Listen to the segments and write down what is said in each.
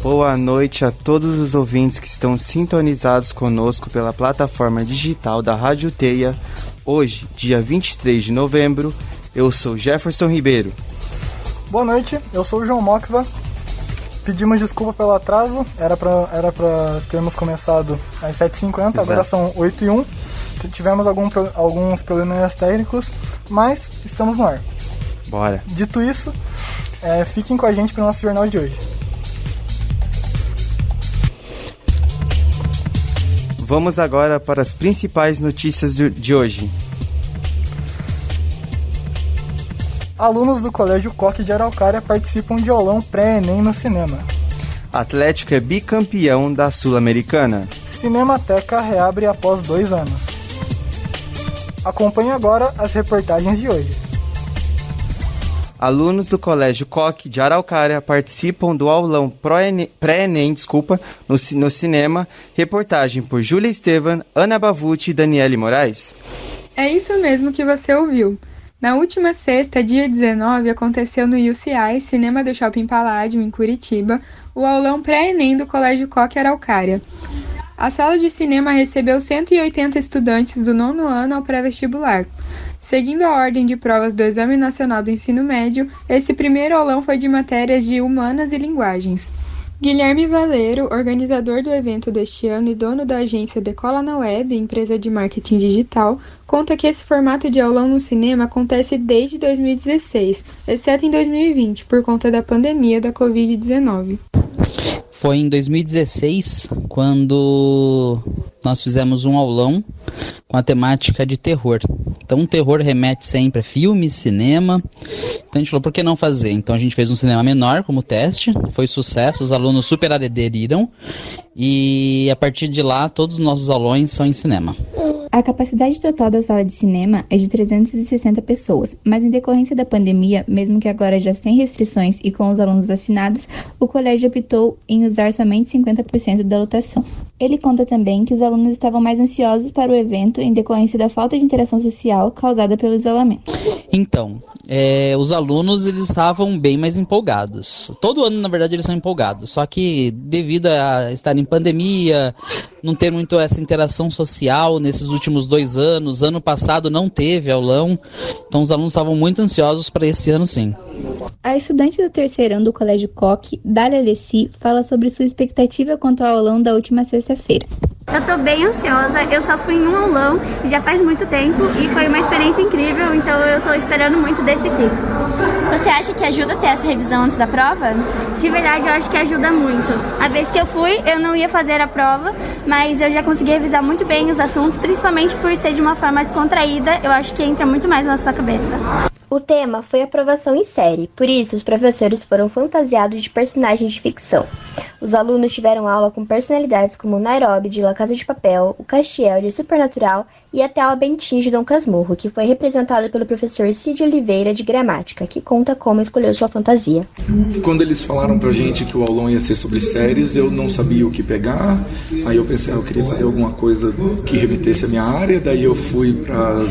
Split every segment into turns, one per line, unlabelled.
Boa noite a todos os ouvintes que estão sintonizados conosco pela plataforma digital da Rádio Teia. Hoje, dia 23 de novembro, eu sou Jefferson Ribeiro.
Boa noite, eu sou o João Mokva. Pedimos desculpa pelo atraso, era pra termos começado às 7h50, agora são 8h01. Tivemos alguns problemas técnicos, mas estamos no ar.
Bora.
Dito isso, fiquem com a gente para o nosso jornal de hoje.
Vamos agora para as principais notícias de hoje.
Alunos do Colégio Koch de Araucária participam de aulão pré-ENEM no cinema.
Atlético é bicampeão da Sul-Americana.
Cinemateca reabre após 2 anos. Acompanhe agora as reportagens de hoje.
Alunos do Colégio Koch de Araucária participam do aulão pré-ENEM no cinema. Reportagem por Júlia Estevan, Ana Bavuti e Daniele Moraes.
É isso mesmo que você ouviu. Na última sexta, dia 19, aconteceu no UCI, Cinema do Shopping Palladium, em Curitiba, o aulão pré-ENEM do Colégio Koch Araucária. A sala de cinema recebeu 180 estudantes do 9º ano ao pré-vestibular. Seguindo a ordem de provas do Exame Nacional do Ensino Médio, esse primeiro aulão foi de matérias de Humanas e Linguagens. Guilherme Valeiro, organizador do evento deste ano e dono da agência Decola na Web, empresa de marketing digital, conta que esse formato de aulão no cinema acontece desde 2016, exceto em 2020, por conta da pandemia da Covid-19.
Foi em 2016 quando nós fizemos um aulão com a temática de terror. Então, o terror remete sempre a filme, cinema. Então, a gente falou, por que não fazer? Então, a gente fez um cinema menor como teste. Foi sucesso, os alunos super aderiram. E, a partir de lá, todos os nossos aulões são em cinema.
A capacidade total da sala de cinema é de 360 pessoas, mas em decorrência da pandemia, mesmo que agora já sem restrições e com os alunos vacinados, o colégio optou em usar somente 50% da lotação. Ele conta também que os alunos estavam mais ansiosos para o evento em decorrência da falta de interação social causada pelo isolamento.
Então, os alunos eles estavam bem mais empolgados. Todo ano, na verdade, eles são empolgados. Só que devido a estar em pandemia, não ter muito essa interação social nesses últimos 2 anos, ano passado não teve aulão, então os alunos estavam muito ansiosos para esse ano sim.
A estudante do 3º ano do Colégio Koch, Dália Alessi, fala sobre sua expectativa quanto ao aulão da última sexta-feira.
Eu tô bem ansiosa, eu só fui em um aulão já faz muito tempo e foi uma experiência incrível, então eu tô esperando muito desse aqui.
Você acha que ajuda a ter essa revisão antes da prova?
De verdade, eu acho que ajuda muito. A vez que eu fui, eu não ia fazer a prova, mas eu já consegui revisar muito bem os assuntos, principalmente por ser de uma forma descontraída, eu acho que entra muito mais na sua cabeça.
O tema foi aprovação em série, por isso os professores foram fantasiados de personagens de ficção. Os alunos tiveram aula com personalidades como Nairobi de La Casa de Papel, o Castiel de Supernatural e até o Bentinho de Dom Casmurro, que foi representado pelo professor Cid Oliveira de Gramática, que conta como escolheu sua fantasia.
Quando eles falaram pra gente que o aulão ia ser sobre séries, eu não sabia o que pegar, aí eu pensei, eu queria fazer alguma coisa que remetesse à minha área, daí eu fui pra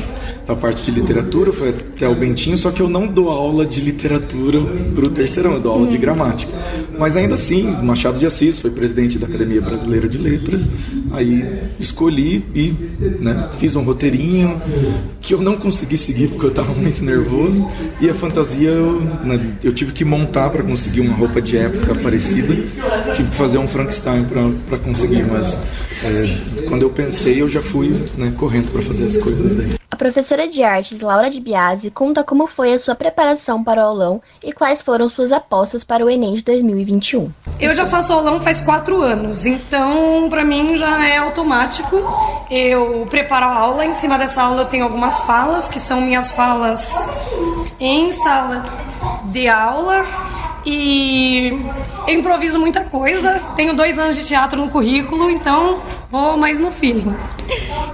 a parte de literatura, foi até o Bentinho, só que eu não dou aula de literatura pro 3º ano, eu dou aula de gramática. Mas ainda assim, Machado de Assis foi presidente da Academia Brasileira de Letras, aí escolhi e fiz um roteirinho que eu não consegui seguir porque eu estava muito nervoso, e a fantasia eu tive que montar para conseguir uma roupa de época parecida, tive que fazer um Frankenstein para conseguir, mas quando eu pensei eu já fui correndo para fazer as coisas daí.
A professora de artes, Laura de Biasi, conta como foi a sua preparação para o aulão e quais foram suas apostas para o Enem de 2021.
Eu já faço aulão faz 4 anos, então para mim já é automático. Eu preparo a aula, em cima dessa aula eu tenho algumas falas, que são minhas falas em sala de aula, e eu improviso muita coisa. Tenho 2 anos de teatro no currículo, então vou mais no feeling.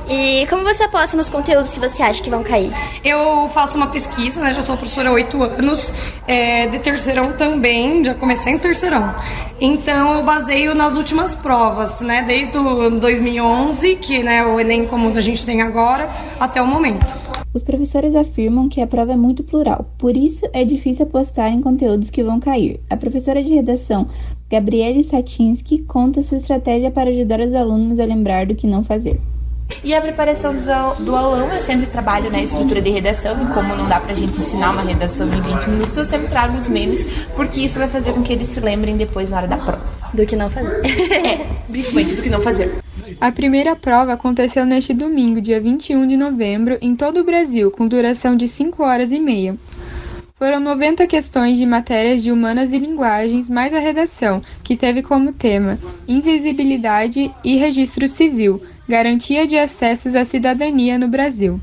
E como você aposta nos conteúdos que você acha que vão cair?
Eu faço uma pesquisa, já sou professora há 8 anos, de terceirão também, já comecei em terceirão. Então eu baseio nas últimas provas, desde o 2011, que o Enem como a gente tem agora, até o momento.
Os professores afirmam que a prova é muito plural, por isso é difícil apostar em conteúdos que vão cair. A professora de redação, Gabriele Satinski conta sua estratégia para ajudar os alunos a lembrar do que não fazer.
E a preparação do aulão, eu sempre trabalho na estrutura de redação, e como não dá pra gente ensinar uma redação em 20 minutos, eu sempre trago os memes, porque isso vai fazer com que eles se lembrem depois na hora da prova.
Do que não fazer.
Principalmente do que não fazer.
A primeira prova aconteceu neste domingo, dia 21 de novembro, em todo o Brasil, com duração de 5 horas e meia. Foram 90 questões de matérias de humanas e linguagens, mais a redação, que teve como tema invisibilidade e registro civil, garantia de acessos à cidadania no Brasil.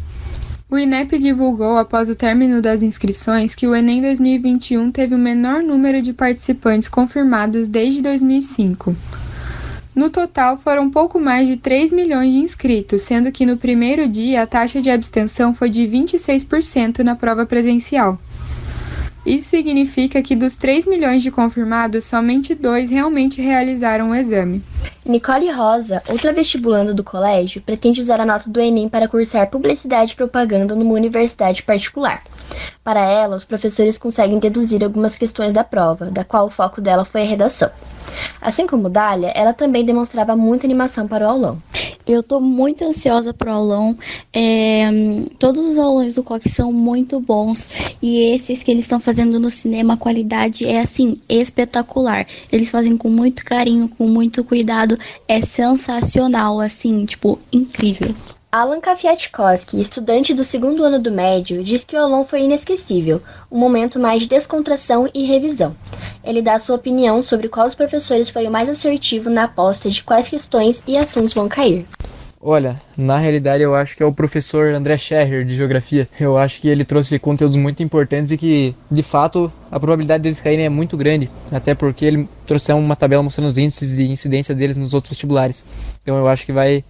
O INEP divulgou, após o término das inscrições, que o Enem 2021 teve o menor número de participantes confirmados desde 2005. No total, foram pouco mais de 3 milhões de inscritos, sendo que no primeiro dia a taxa de abstenção foi de 26% na prova presencial. Isso significa que dos 3 milhões de confirmados, somente 2 realmente realizaram o exame.
Nicole Rosa, outra vestibulanda do colégio, pretende usar a nota do Enem para cursar publicidade e propaganda numa universidade particular. Para ela, os professores conseguem deduzir algumas questões da prova, da qual o foco dela foi a redação. Assim como Dália, ela também demonstrava muita animação para o aulão.
Eu tô muito ansiosa pro aulão. Todos os aulões do COC são muito bons. E esses que eles estão fazendo no cinema, a qualidade é, assim, espetacular. Eles fazem com muito carinho, com muito cuidado. É sensacional, assim, tipo, incrível.
Alan Kafiatkowski, estudante do 2º ano do médio, diz que o aulão foi inesquecível, um momento mais de descontração e revisão. Ele dá sua opinião sobre qual dos professores foi o mais assertivo na aposta de quais questões e assuntos vão cair.
Olha, na realidade eu acho que é o professor André Scherrer, de Geografia. Eu acho que ele trouxe conteúdos muito importantes e que, de fato, a probabilidade deles caírem é muito grande, até porque ele trouxe uma tabela mostrando os índices de incidência deles nos outros vestibulares. Então eu acho que vai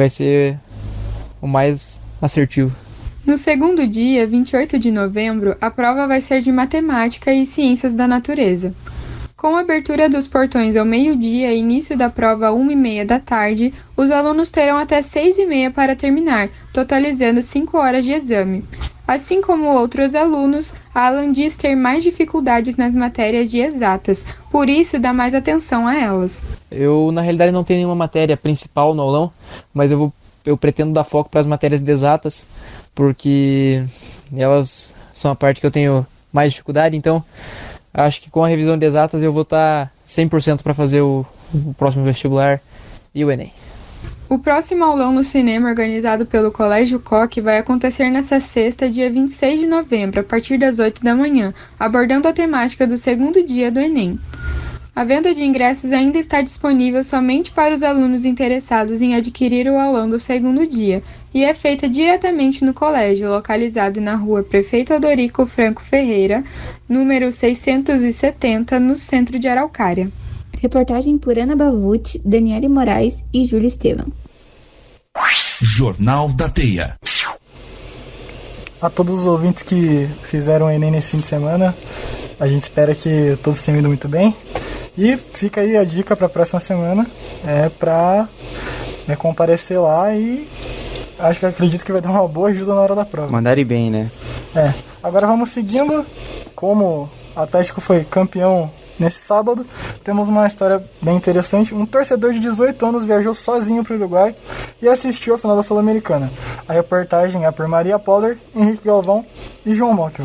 ser o mais assertivo.
No segundo dia, 28 de novembro, a prova vai ser de Matemática e Ciências da Natureza. Com a abertura dos portões ao meio-dia e início da prova às 1h30 da tarde, os alunos terão até 6h30 para terminar, totalizando 5 horas de exame. Assim como outros alunos, Alan diz ter mais dificuldades nas matérias de exatas, por isso dá mais atenção a elas.
Eu, na realidade, não tenho nenhuma matéria principal no aulão, mas eu pretendo dar foco para as matérias de exatas, porque elas são a parte que eu tenho mais dificuldade, então acho que com a revisão de exatas eu vou estar 100% para fazer o próximo vestibular e o Enem.
O próximo aulão no cinema organizado pelo Colégio COC vai acontecer nesta sexta, dia 26 de novembro, a partir das 8 da manhã, abordando a temática do segundo dia do Enem. A venda de ingressos ainda está disponível somente para os alunos interessados em adquirir o aulão do segundo dia e é feita diretamente no colégio, localizado na rua Prefeito Odorico Franco Ferreira, número 670, no centro de Araucária.
Reportagem por Ana Bavucci, Daniele Moraes e Júlia Estevam.
Jornal da Teia.
A todos os ouvintes que fizeram o Enem nesse fim de semana, a gente espera que todos tenham ido muito bem. E fica aí a dica para a próxima semana, para comparecer lá e acredito que vai dar uma boa ajuda na hora da prova.
Mandarem bem, né?
Agora vamos seguindo. Como o Atlético foi campeão nesse sábado, temos uma história bem interessante. Um torcedor de 18 anos viajou sozinho para o Uruguai e assistiu a final da Sul-Americana. A reportagem é por Maria Poller, Henrique Galvão e João Mocchio.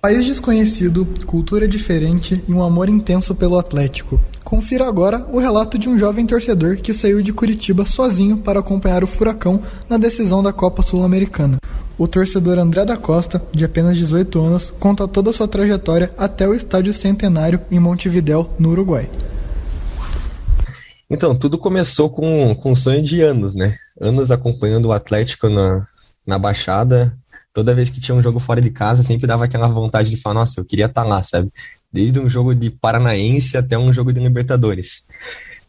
País desconhecido, cultura diferente e um amor intenso pelo Atlético. Confira agora o relato de um jovem torcedor que saiu de Curitiba sozinho para acompanhar o Furacão na decisão da Copa Sul-Americana. O torcedor André da Costa, de apenas 18 anos, conta toda a sua trajetória até o Estádio Centenário em Montevidéu, no Uruguai.
Então, tudo começou com um sonho de anos, né? Anos acompanhando o Atlético na Baixada. Toda vez que tinha um jogo fora de casa, sempre dava aquela vontade de falar, nossa, eu queria estar lá, sabe? Desde um jogo de Paranaense até um jogo de Libertadores.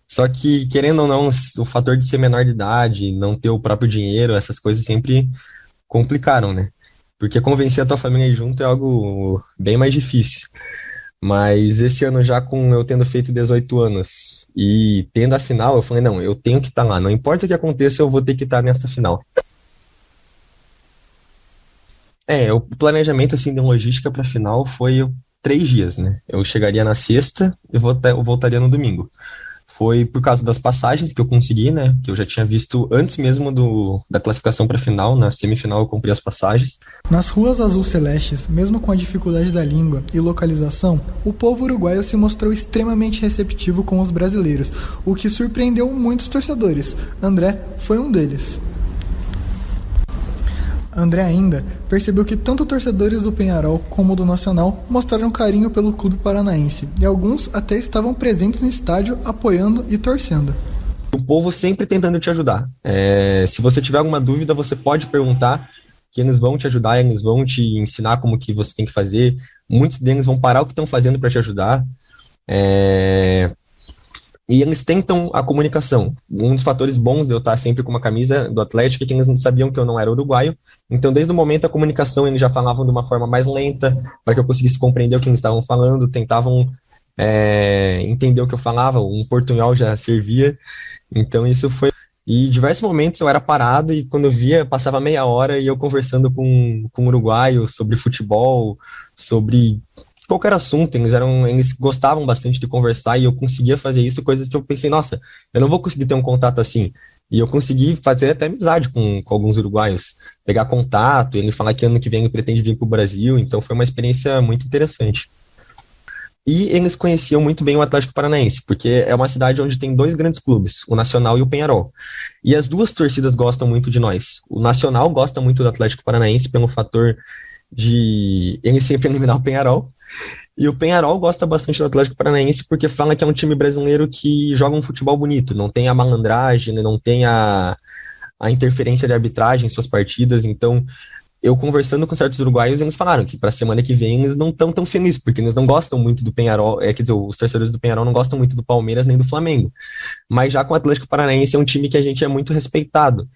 Só que, querendo ou não, o fator de ser menor de idade, não ter o próprio dinheiro, essas coisas sempre complicaram, né? Porque convencer a tua família a ir junto é algo bem mais difícil. Mas esse ano já com eu tendo feito 18 anos e tendo a final, eu falei, não, eu tenho que estar lá. Não importa o que aconteça, eu vou ter que estar nessa final. O planejamento assim, de logística para a final foi eu 3 dias, né? Eu chegaria na sexta e eu voltaria no domingo. Foi por causa das passagens que eu consegui, né? Que eu já tinha visto antes mesmo da classificação para a final. Na semifinal eu comprei as passagens.
Nas ruas azul celestes, mesmo com a dificuldade da língua e localização, o povo uruguaio se mostrou extremamente receptivo com os brasileiros, o que surpreendeu muitos torcedores. André foi um deles. André ainda percebeu que tanto torcedores do Peñarol como do Nacional mostraram carinho pelo clube paranaense, e alguns até estavam presentes no estádio apoiando e torcendo.
O povo sempre tentando te ajudar. Se você tiver alguma dúvida, você pode perguntar, que eles vão te ajudar, eles vão te ensinar como que você tem que fazer. Muitos deles vão parar o que estão fazendo para te ajudar. E eles tentam a comunicação. Um dos fatores bons de eu estar sempre com uma camisa do Atlético é que eles não sabiam que eu não era uruguaio. Então, desde o momento, a comunicação, eles já falavam de uma forma mais lenta, para que eu conseguisse compreender o que eles estavam falando, tentavam entender o que eu falava, um portunhol já servia. Então, isso foi... E diversos momentos eu era parado e quando eu via, passava meia hora e eu conversando com um uruguaio sobre futebol, sobre... qualquer assunto, eles gostavam bastante de conversar e eu conseguia fazer isso, coisas que eu pensei, nossa, eu não vou conseguir ter um contato assim. E eu consegui fazer até amizade com alguns uruguaios, pegar contato, ele falar que ano que vem ele pretende vir para o Brasil, então foi uma experiência muito interessante. E eles conheciam muito bem o Atlético Paranaense, porque é uma cidade onde tem 2 grandes clubes, o Nacional e o Peñarol. E as duas torcidas gostam muito de nós. O Nacional gosta muito do Atlético Paranaense pelo fator de ele sempre eliminar o Peñarol. E o Peñarol gosta bastante do Atlético Paranaense porque fala que é um time brasileiro que joga um futebol bonito, não tem a malandragem, não tem a interferência de arbitragem em suas partidas. Então, eu conversando com certos uruguaios, eles falaram que para a semana que vem eles não estão tão felizes, porque eles não gostam muito do Peñarol, quer dizer, os torcedores do Peñarol não gostam muito do Palmeiras nem do Flamengo. Mas já com o Atlético Paranaense é um time que a gente é muito respeitado.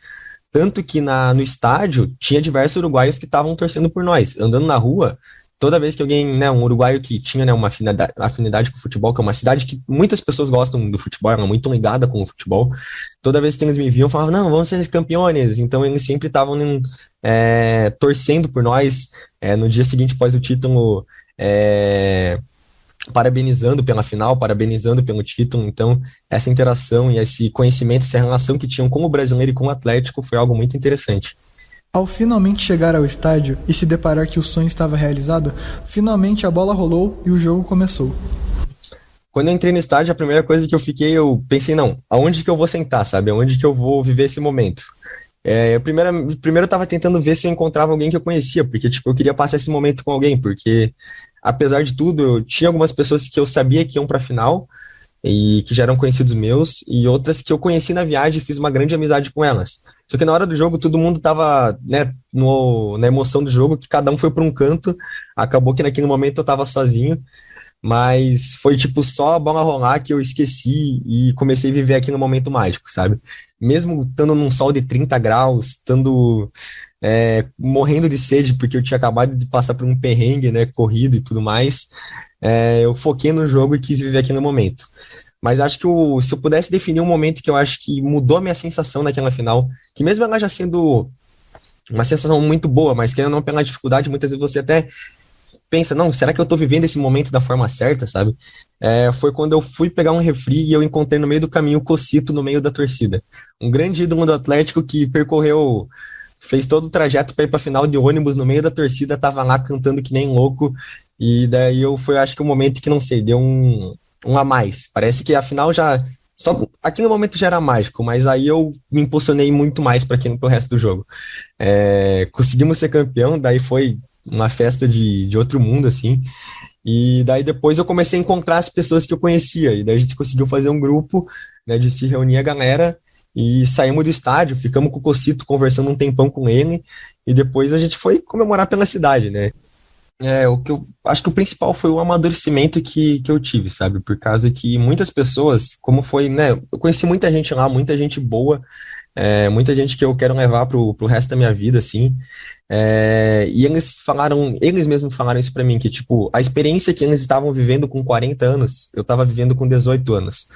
Tanto que no estádio tinha diversos uruguaios que estavam torcendo por nós. Andando na rua, toda vez que alguém, um uruguaio que tinha uma afinidade com o futebol, que é uma cidade que muitas pessoas gostam do futebol, ela é muito ligada com o futebol, toda vez que eles me viam, falavam, não, vamos ser campeões. Então eles sempre estavam torcendo por nós. No dia seguinte, após o título, parabenizando pela final, parabenizando pelo título. Então essa interação e esse conhecimento, essa relação que tinham com o brasileiro e com o Atlético foi algo muito interessante.
Ao finalmente chegar ao estádio e se deparar que o sonho estava realizado, finalmente a bola rolou e o jogo começou.
Quando eu entrei no estádio, a primeira coisa que eu pensei, não, aonde que eu vou sentar, sabe? Aonde que eu vou viver esse momento? Primeiro eu estava tentando ver se eu encontrava alguém que eu conhecia, porque eu queria passar esse momento com alguém, porque apesar de tudo, eu tinha algumas pessoas que eu sabia que iam para a final, e que já eram conhecidos meus, e outras que eu conheci na viagem e fiz uma grande amizade com elas. Só que na hora do jogo, todo mundo tava, na emoção do jogo, que cada um foi para um canto, acabou que naquele momento eu tava sozinho, mas foi só a bola rolar que eu esqueci e comecei a viver aquele momento mágico, sabe? Mesmo estando num sol de 30 graus, estando morrendo de sede, porque eu tinha acabado de passar por um perrengue, corrido e tudo mais, eu foquei no jogo e quis viver aquele momento. Mas acho que se eu pudesse definir um momento que eu acho que mudou a minha sensação naquela final, que mesmo ela já sendo uma sensação muito boa, mas querendo ou não pela dificuldade, muitas vezes você até pensa, não, será que eu tô vivendo esse momento da forma certa, sabe? Foi quando eu fui pegar um refri e eu encontrei no meio do caminho o Cocito no meio da torcida. Um grande ídolo do Atlético que fez todo o trajeto para ir pra final de ônibus no meio da torcida, tava lá cantando que nem louco. E daí acho que o momento que, não sei, deu um a mais. Parece que a final só aquele momento já era mágico, mas aí eu me impulsionei muito mais para o resto do jogo. Conseguimos ser campeão, daí foi uma festa de outro mundo, assim. E daí depois eu comecei a encontrar as pessoas que eu conhecia, e daí a gente conseguiu fazer um grupo, de se reunir a galera, e saímos do estádio, ficamos com o Cocito conversando um tempão com ele, e depois a gente foi comemorar pela cidade, o que eu acho que o principal foi o amadurecimento que eu tive, sabe? Por causa que muitas pessoas, como foi, eu conheci muita gente lá, muita gente boa, muita gente que eu quero levar pro resto da minha vida, assim. E eles mesmos falaram isso pra mim, que a experiência que eles estavam vivendo com 40 anos, eu tava vivendo com 18 anos.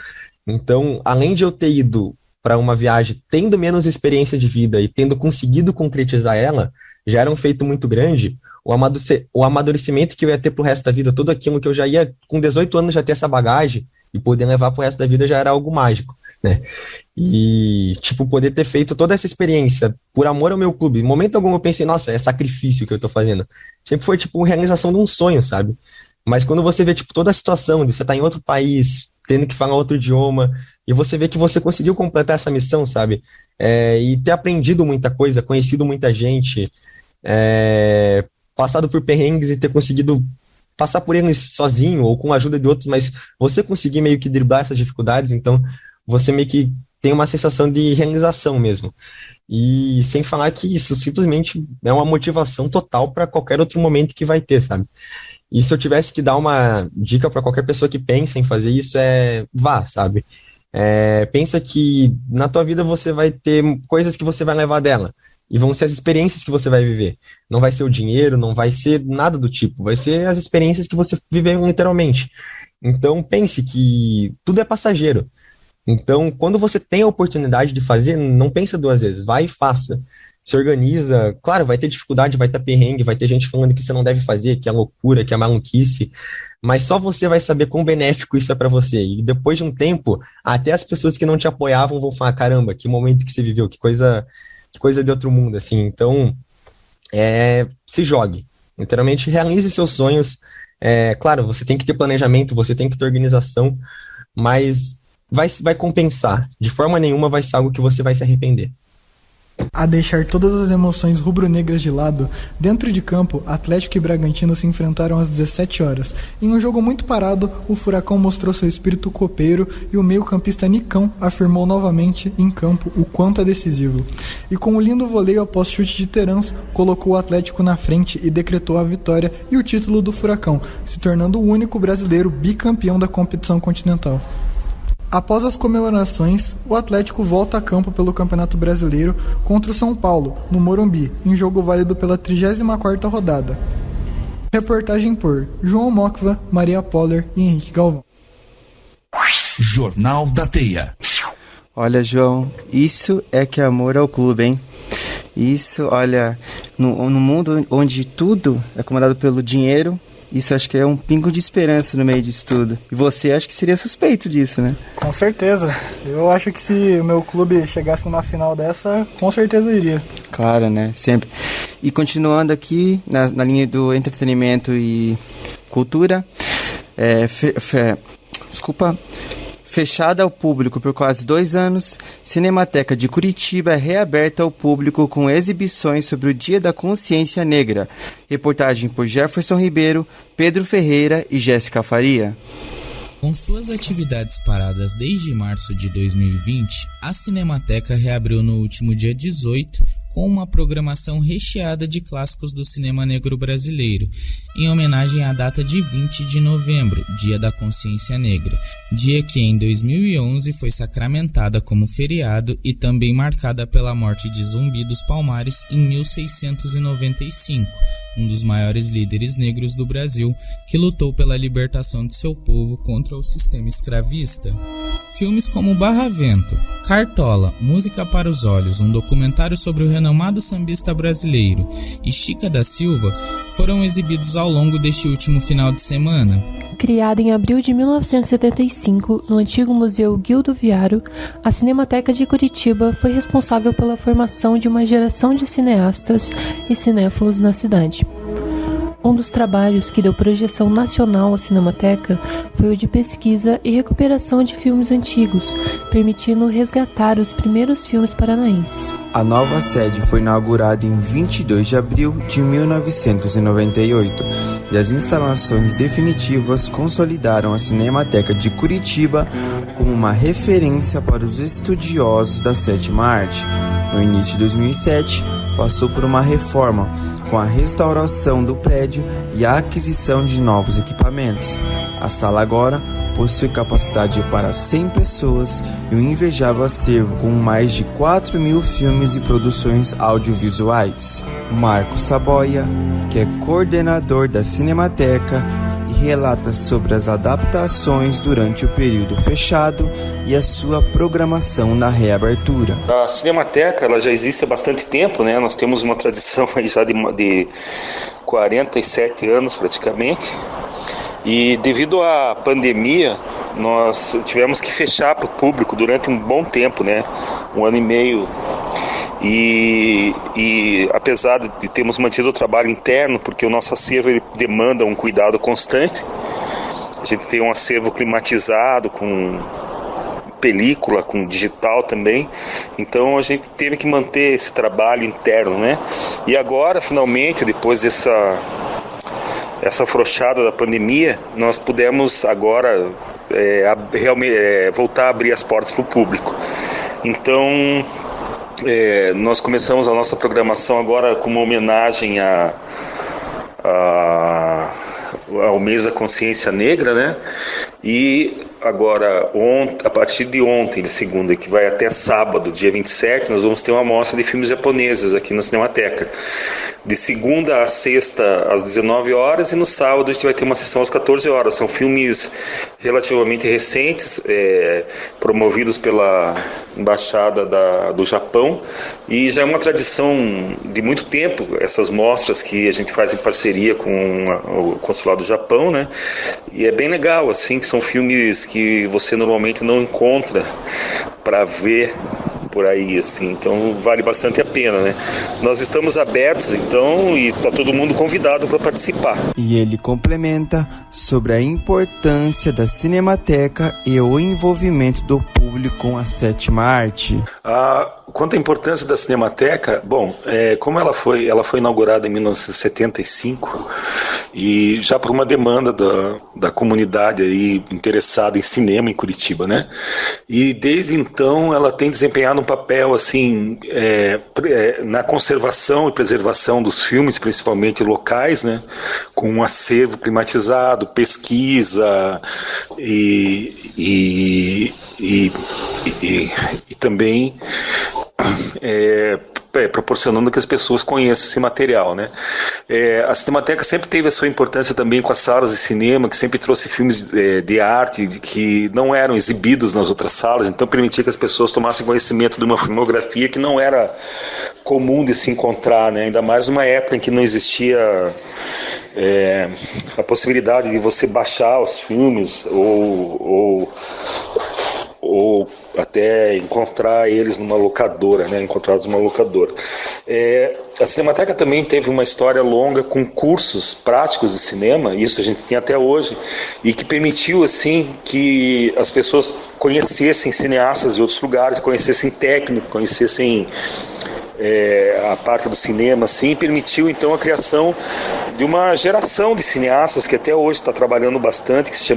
Então, além de eu ter ido para uma viagem tendo menos experiência de vida e tendo conseguido concretizar ela, já era um feito muito grande. o amadurecimento que eu ia ter pro resto da vida, tudo aquilo que eu já ia, com 18 anos, já ter essa bagagem e poder levar pro resto da vida já era algo mágico, né? E, tipo, poder ter feito toda essa experiência por amor ao meu clube. Em momento algum eu pensei, nossa, é sacrifício que eu tô fazendo. Sempre foi, tipo, realização de um sonho, sabe? Mas quando você vê, tipo, toda a situação de você estar em outro país, tendo que falar outro idioma, e você vê que você conseguiu completar essa missão, sabe? E ter aprendido muita coisa, conhecido muita gente, passado por perrengues e ter conseguido passar por eles sozinho ou com a ajuda de outros, mas você conseguir meio que driblar essas dificuldades, então você meio que tem uma sensação de realização mesmo. E sem falar que isso simplesmente é uma motivação total para qualquer outro momento que vai ter, sabe? E se eu tivesse que dar uma dica para qualquer pessoa que pensa em fazer isso, vá, sabe? Pensa que na tua vida você vai ter coisas que você vai levar dela. E vão ser as experiências que você vai viver. Não vai ser o dinheiro, não vai ser nada do tipo. Vai ser as experiências que você viveu literalmente. Então pense que tudo é passageiro. Então, quando você tem a oportunidade de fazer, não pensa duas vezes. Vai e faça. Se organiza. Claro, vai ter dificuldade, vai ter perrengue, vai ter gente falando que você não deve fazer, que é loucura, que é maluquice. Mas só você vai saber quão benéfico isso é pra você. E depois de um tempo, até as pessoas que não te apoiavam vão falar, caramba, que momento que você viveu, que coisa de outro mundo, assim. Então, se jogue. Literalmente, realize seus sonhos. Claro, você tem que ter planejamento, você tem que ter organização, mas vai compensar. De forma nenhuma vai ser algo que você vai se arrepender.
A deixar todas as emoções rubro-negras de lado, dentro de campo, Atlético e Bragantino se enfrentaram às 17 horas. Em um jogo muito parado, o Furacão mostrou seu espírito copeiro e o meio-campista Nicão afirmou novamente em campo o quanto é decisivo. E com um lindo voleio após chute de Terans, colocou o Atlético na frente e decretou a vitória e o título do Furacão, se tornando o único brasileiro bicampeão da competição continental. Após as comemorações, o Atlético volta a campo pelo Campeonato Brasileiro contra o São Paulo, no Morumbi, em jogo válido pela 34ª rodada. Reportagem por João Mocva, Maria Poller e Henrique Galvão.
Jornal da Teia.
Olha, João, isso é que é amor ao clube, hein? Isso, olha, no mundo onde tudo é comandado pelo dinheiro, isso acho que é um pingo de esperança no meio disso tudo. E você acha que seria suspeito disso, né?
Com certeza. Eu acho que se o meu clube chegasse numa final dessa, com certeza eu iria.
Claro, né? Sempre. E continuando aqui, na linha do entretenimento e cultura, fechada ao público por quase 2 anos, Cinemateca de Curitiba é reaberta ao público com exibições sobre o Dia da Consciência Negra. Reportagem por Jefferson Ribeiro, Pedro Ferreira e Jéssica Faria.
Com suas atividades paradas desde março de 2020, a Cinemateca reabriu no último dia 18 com uma programação recheada de clássicos do cinema negro brasileiro, em homenagem à data de 20 de novembro, Dia da Consciência Negra, dia que em 2011 foi sacramentada como feriado e também marcada pela morte de Zumbi dos Palmares em 1695, um dos maiores líderes negros do Brasil, que lutou pela libertação de seu povo contra o sistema escravista. Filmes como Barravento, Cartola, Música para os Olhos, um documentário sobre o renomado sambista brasileiro, e Chica da Silva foram exibidos ao longo deste último final de semana.
Criada em abril de 1975 no antigo Museu Guildo Viaro, a Cinemateca de Curitiba foi responsável pela formação de uma geração de cineastas e cinéfilos na cidade. Um dos trabalhos que deu projeção nacional à Cinemateca foi o de pesquisa e recuperação de filmes antigos, permitindo resgatar os primeiros filmes paranaenses.
A nova sede foi inaugurada em 22 de abril de 1998 e as instalações definitivas consolidaram a Cinemateca de Curitiba como uma referência para os estudiosos da sétima arte. No início de 2007, passou por uma reforma, com a restauração do prédio e a aquisição de novos equipamentos. A sala agora possui capacidade para 100 pessoas e um invejável acervo com mais de 4.000 filmes e produções audiovisuais. Marco Saboia, que é coordenador da Cinemateca e relata sobre as adaptações durante o período fechado e a sua programação na reabertura.
A Cinemateca ela já existe há bastante tempo, né? Nós temos uma tradição aí já de 47 anos praticamente, e devido à pandemia nós tivemos que fechar para o público durante um bom tempo, né? 1 ano e meio. E apesar de termos mantido o trabalho interno, porque o nosso acervo ele demanda um cuidado constante, a gente tem um acervo climatizado com película, com digital também, então a gente teve que manter esse trabalho interno, né? E agora, finalmente, depois dessa afrouxada da pandemia, nós pudemos agora voltar a abrir as portas para o público. Então, nós começamos a nossa programação agora com uma homenagem ao mês da consciência negra, né? E agora, a partir de ontem, de segunda, que vai até sábado, dia 27, nós vamos ter uma mostra de filmes japoneses aqui na Cinemateca. De segunda a sexta, às 19 horas, e no sábado a gente vai ter uma sessão às 14 horas. São filmes relativamente recentes, promovidos pela Embaixada do Japão, e já é uma tradição de muito tempo, essas mostras que a gente faz em parceria com o Consulado do Japão, né? E é bem legal, assim, que são filmes que você normalmente não encontra para ver por aí, assim, então vale bastante a pena, né? Nós estamos abertos, então, e tá todo mundo convidado para participar.
E ele complementa sobre a importância da Cinemateca e o envolvimento do público com a sétima arte.
Quanto à importância da Cinemateca, bom, como ela foi inaugurada em 1975 e já por uma demanda da comunidade aí interessada em cinema em Curitiba, né? E desde então ela tem desempenhado um papel assim na conservação e preservação dos filmes, principalmente locais, né? Com um acervo climatizado, pesquisa e também proporcionando que as pessoas conheçam esse material, né? A Cinemateca sempre teve a sua importância também com as salas de cinema, que sempre trouxe filmes de arte que não eram exibidos nas outras salas, então permitia que as pessoas tomassem conhecimento de uma filmografia que não era comum de se encontrar, né? Ainda mais numa época em que não existia a possibilidade de você baixar os filmes ou até encontrar eles numa locadora, né? Encontrados numa locadora. A Cinemateca também teve uma história longa com cursos práticos de cinema, isso a gente tem até hoje, e que permitiu assim que as pessoas conhecessem cineastas de outros lugares, conhecessem técnicos, conhecessem a parte do cinema, assim, permitiu então a criação de uma geração de cineastas que até hoje está trabalhando bastante, que se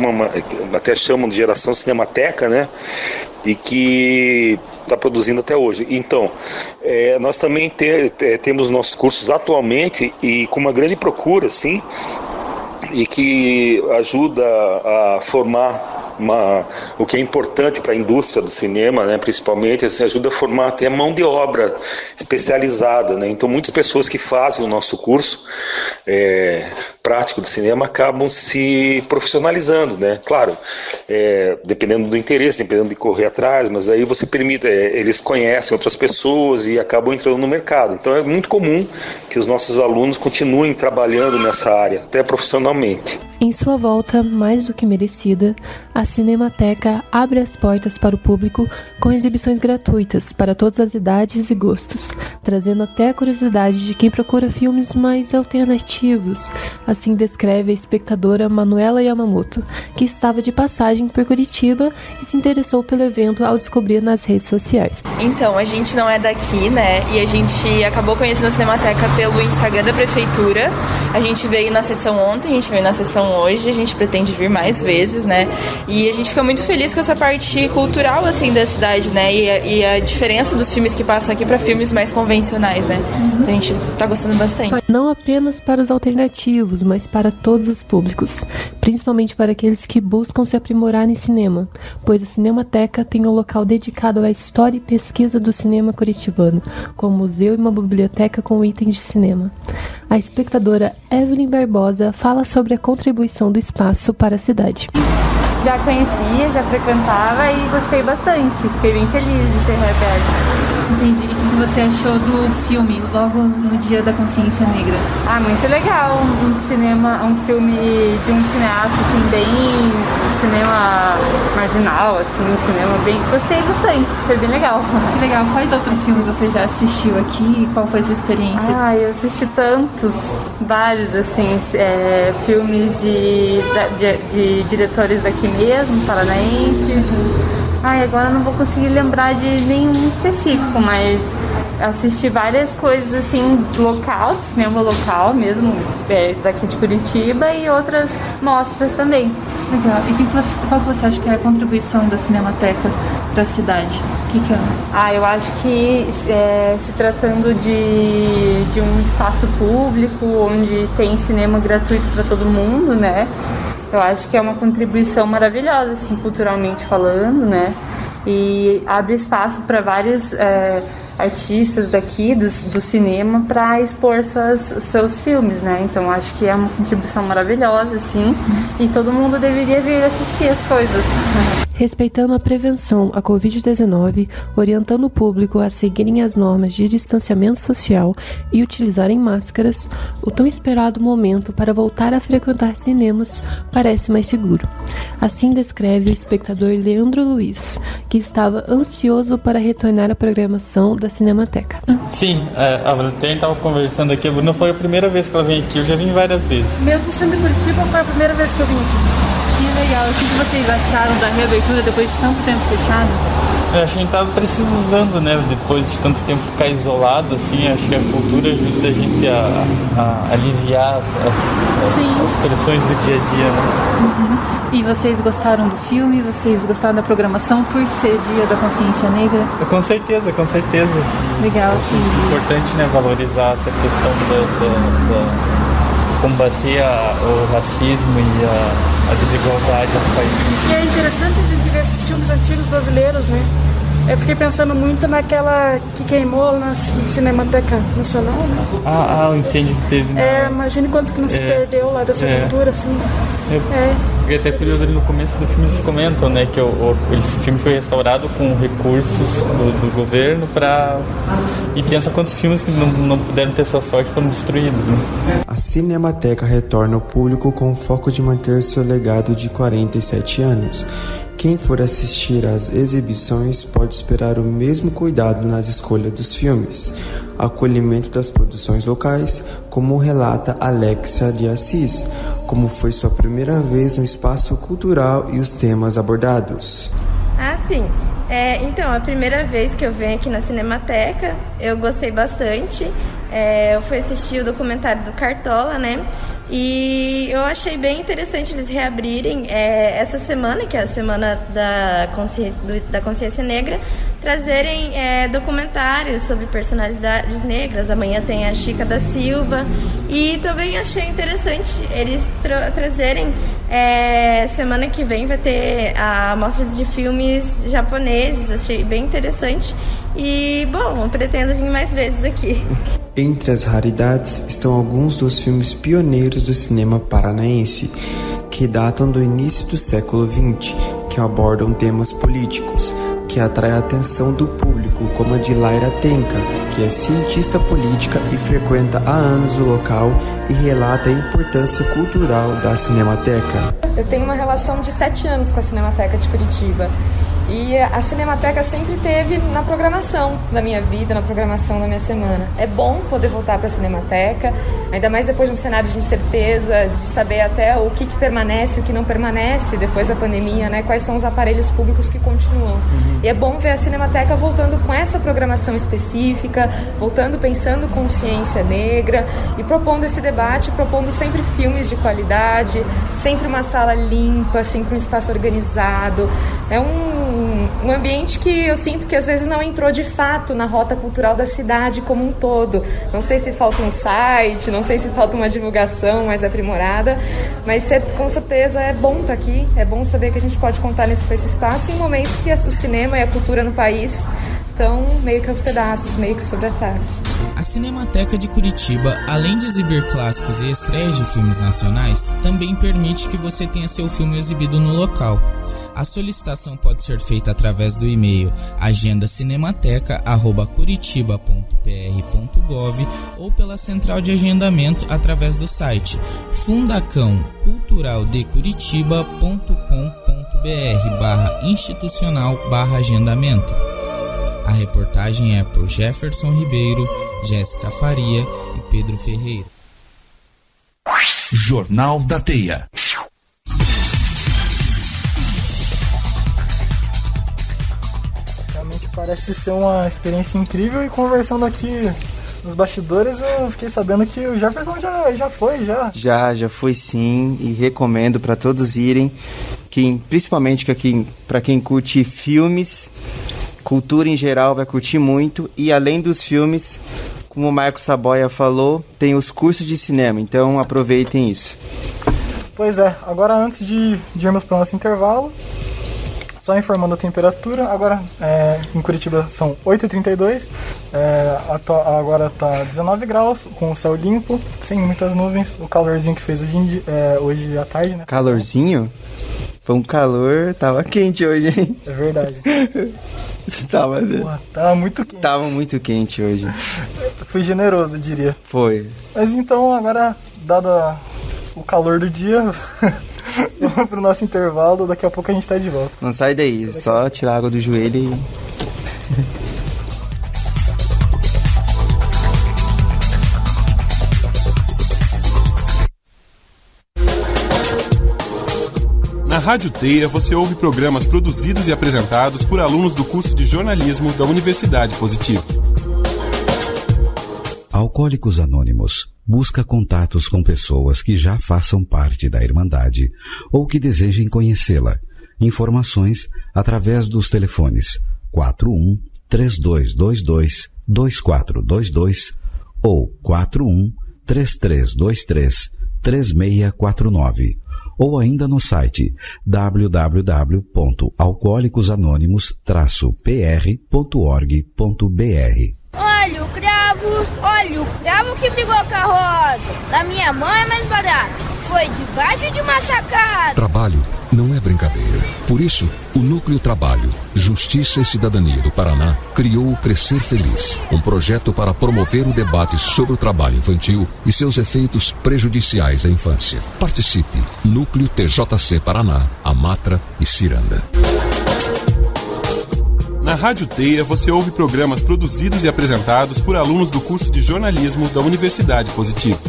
até chamam de geração Cinemateca, né? E que está produzindo até hoje. Então, nós também temos nossos cursos atualmente e com uma grande procura, assim, e que ajuda a formar o que é importante para a indústria do cinema, né, principalmente, assim, ajuda a formar até mão de obra especializada, né? Então muitas pessoas que fazem o nosso curso prático de cinema acabam se profissionalizando, né? Claro, dependendo do interesse, dependendo de correr atrás, mas aí você permite, eles conhecem outras pessoas e acabam entrando no mercado. Então é muito comum que os nossos alunos continuem trabalhando nessa área, até profissionalmente.
Em sua volta, mais do que merecida, a Cinemateca abre as portas para o público com exibições gratuitas para todas as idades e gostos, trazendo até a curiosidade de quem procura filmes mais alternativos. Assim descreve a espectadora Manuela Yamamoto, que estava de passagem por Curitiba e se interessou pelo evento ao descobrir nas redes sociais.
Então, a gente não é daqui, né? E a gente acabou conhecendo a Cinemateca pelo Instagram da Prefeitura. A gente veio na sessão ontem, a gente veio na sessão hoje, a gente pretende vir mais vezes, né? E a gente fica muito feliz com essa parte cultural, assim, da cidade, né? E a diferença dos filmes que passam aqui para filmes mais convencionais, né? Então a gente tá gostando bastante.
Não apenas para os alternativos, mas para todos os públicos, principalmente para aqueles que buscam se aprimorar em cinema, pois a Cinemateca tem um local dedicado à história e pesquisa do cinema curitibano, com um museu e uma biblioteca com itens de cinema. A espectadora Evelyn Barbosa fala sobre a contribuição do espaço para a cidade.
Já conhecia, já frequentava e gostei bastante. Fiquei bem feliz de ter reaberto.
Entendi. E o que você achou do filme, logo no Dia da Consciência Negra?
Ah, muito legal. Um filme de um cineasta, assim, bem... cinema marginal, assim, um cinema bem... Gostei bastante, foi bem legal.
Legal. Quais outros filmes você já assistiu aqui? Qual foi a sua experiência?
Ah, eu assisti tantos, vários, assim, filmes de diretores daqui mesmo, paranaenses. Agora eu não vou conseguir lembrar de nenhum específico, mas assisti várias coisas assim, local, cinema local mesmo, daqui de Curitiba, e outras mostras também.
Legal. E qual que você acha que é a contribuição da Cinemateca para a cidade? O que é?
Eu acho que se tratando de um espaço público, onde tem cinema gratuito para todo mundo, né? Eu acho que é uma contribuição maravilhosa, assim, culturalmente falando, né? E abre espaço para vários artistas daqui do cinema para expor seus filmes, né? Então acho que é uma contribuição maravilhosa, assim, e todo mundo deveria vir assistir as coisas.
Respeitando a prevenção à Covid-19, orientando o público a seguirem as normas de distanciamento social e utilizarem máscaras, o tão esperado momento para voltar a frequentar cinemas parece mais seguro. Assim descreve o espectador Leandro Luiz, que estava ansioso para retornar à programação da Cinemateca.
Sim, a Bruna estava conversando aqui. A Bruna foi a primeira vez que ela vem aqui, eu já vim várias vezes.
Mesmo sendo em Curitiba, foi a primeira vez que eu vim aqui.
Que legal. O que vocês acharam da reabertura depois de tanto tempo fechado?
Eu acho que a gente estava precisando, né? Depois de tanto tempo ficar isolado, assim, acho que a cultura ajuda a gente a aliviar as pressões do dia a dia, né?
E vocês gostaram do filme? Vocês gostaram da programação por ser Dia da Consciência Negra?
Com certeza, com certeza.
Legal.
É importante, né, valorizar essa questão da combater o racismo e a desigualdade no país.
E é interessante a gente ver esses filmes antigos brasileiros, né? Eu fiquei pensando muito naquela que queimou na Cinemateca Nacional, né?
O incêndio que teve.
Imagine quanto que não se perdeu lá dessa cultura, assim.
Fiquei até curioso ali no começo do filme, eles comentam, né, que esse filme foi restaurado com recursos do governo e pensa quantos filmes que não puderam ter essa sorte foram destruídos, né?
A Cinemateca retorna ao público com o foco de manter seu legado de 47 anos. Quem for assistir às exibições pode esperar o mesmo cuidado nas escolhas dos filmes, acolhimento das produções locais, como relata Alexia de Assis, como foi sua primeira vez no espaço cultural e os temas abordados.
Sim. Então, a primeira vez que eu venho aqui na Cinemateca, eu gostei bastante. Eu fui assistir o documentário do Cartola, né? E eu achei bem interessante eles reabrirem essa semana, que é a Semana da Consciência Negra, trazerem documentários sobre personalidades negras. Amanhã tem a Chica da Silva. E também achei interessante eles trazerem, semana que vem vai ter a mostra de filmes japoneses. Achei bem interessante. E, bom, eu pretendo vir mais vezes aqui.
Entre as raridades estão alguns dos filmes pioneiros do cinema paranaense, que datam do início do século XX, que abordam temas políticos, que atraem a atenção do público, como a de Laira Tenca, que é cientista política e frequenta há anos o local e relata a importância cultural da Cinemateca.
Eu tenho uma relação de 7 anos com a Cinemateca de Curitiba. E a Cinemateca sempre teve na programação da minha vida, na programação da minha semana. É bom poder voltar para a Cinemateca, ainda mais depois de um cenário de incerteza, de saber até o que permanece, o que não permanece depois da pandemia, né? Quais são os aparelhos públicos que continuam. E é bom ver a Cinemateca voltando com essa programação específica, voltando pensando consciência negra e propondo esse debate, propondo sempre filmes de qualidade, sempre uma sala limpa, sempre um espaço organizado. É um ambiente que eu sinto que às vezes não entrou de fato na rota cultural da cidade como um todo. Não sei se falta um site, não sei se falta uma divulgação mais aprimorada, mas com certeza é bom estar aqui, é bom saber que a gente pode contar com esse espaço em um momento que o cinema e a cultura no país estão meio que aos pedaços, meio que sobre ataque.
A Cinemateca de Curitiba, além de exibir clássicos e estreias de filmes nacionais, também permite que você tenha seu filme exibido no local. A solicitação pode ser feita através do e-mail agendacinemateca@curitiba.pr.gov ou pela central de agendamento através do site fundacãoculturaldecuritiba.com.br/institucional/agendamento. A reportagem é por Jefferson Ribeiro, Jéssica Faria e Pedro Ferreira.
Jornal da Teia.
Realmente parece ser uma experiência incrível, e conversando aqui nos bastidores eu fiquei sabendo que o Jefferson já foi.
Já foi sim, e recomendo para todos irem, principalmente para quem curte filmes, cultura em geral vai curtir muito, e além dos filmes, como o Marcos Saboia falou, tem os cursos de cinema, então aproveitem isso.
Pois é, agora antes de irmos para o nosso intervalo, só informando a temperatura, agora em Curitiba são 8h32, agora está 19 graus, com o céu limpo, sem muitas nuvens, o calorzinho que fez hoje à tarde, né?
Calorzinho? Foi um calor, tava quente hoje, hein?
É verdade.
Tava
muito quente.
Tava muito quente hoje.
Fui generoso, diria.
Foi.
Mas então, agora, dado o calor do dia, vamos pro nosso intervalo, daqui a pouco a gente tá de volta.
Não sai daí, só tirar a água do joelho e...
Na Rádio Teia você ouve programas produzidos e apresentados por alunos do curso de jornalismo da Universidade Positivo.
Alcoólicos Anônimos busca contatos com pessoas que já façam parte da Irmandade ou que desejem conhecê-la. Informações através dos telefones 41-3222-2422 ou 41-3323-3649. Ou ainda no site www.alcoólicosanoнимos-pr.org.br.
Olha o cravo que brigou com a rosa. Da minha mãe é mais barato. Foi debaixo de uma sacada.
Trabalho não é brincadeira. Por isso, o Núcleo Trabalho, Justiça e Cidadania do Paraná criou o Crescer Feliz, um projeto para promover o debate sobre o trabalho infantil e seus efeitos prejudiciais à infância. Participe. Núcleo TJC Paraná, Amatra e Ciranda.
Na Rádio Teia você ouve programas produzidos e apresentados por alunos do curso de jornalismo da Universidade Positivo.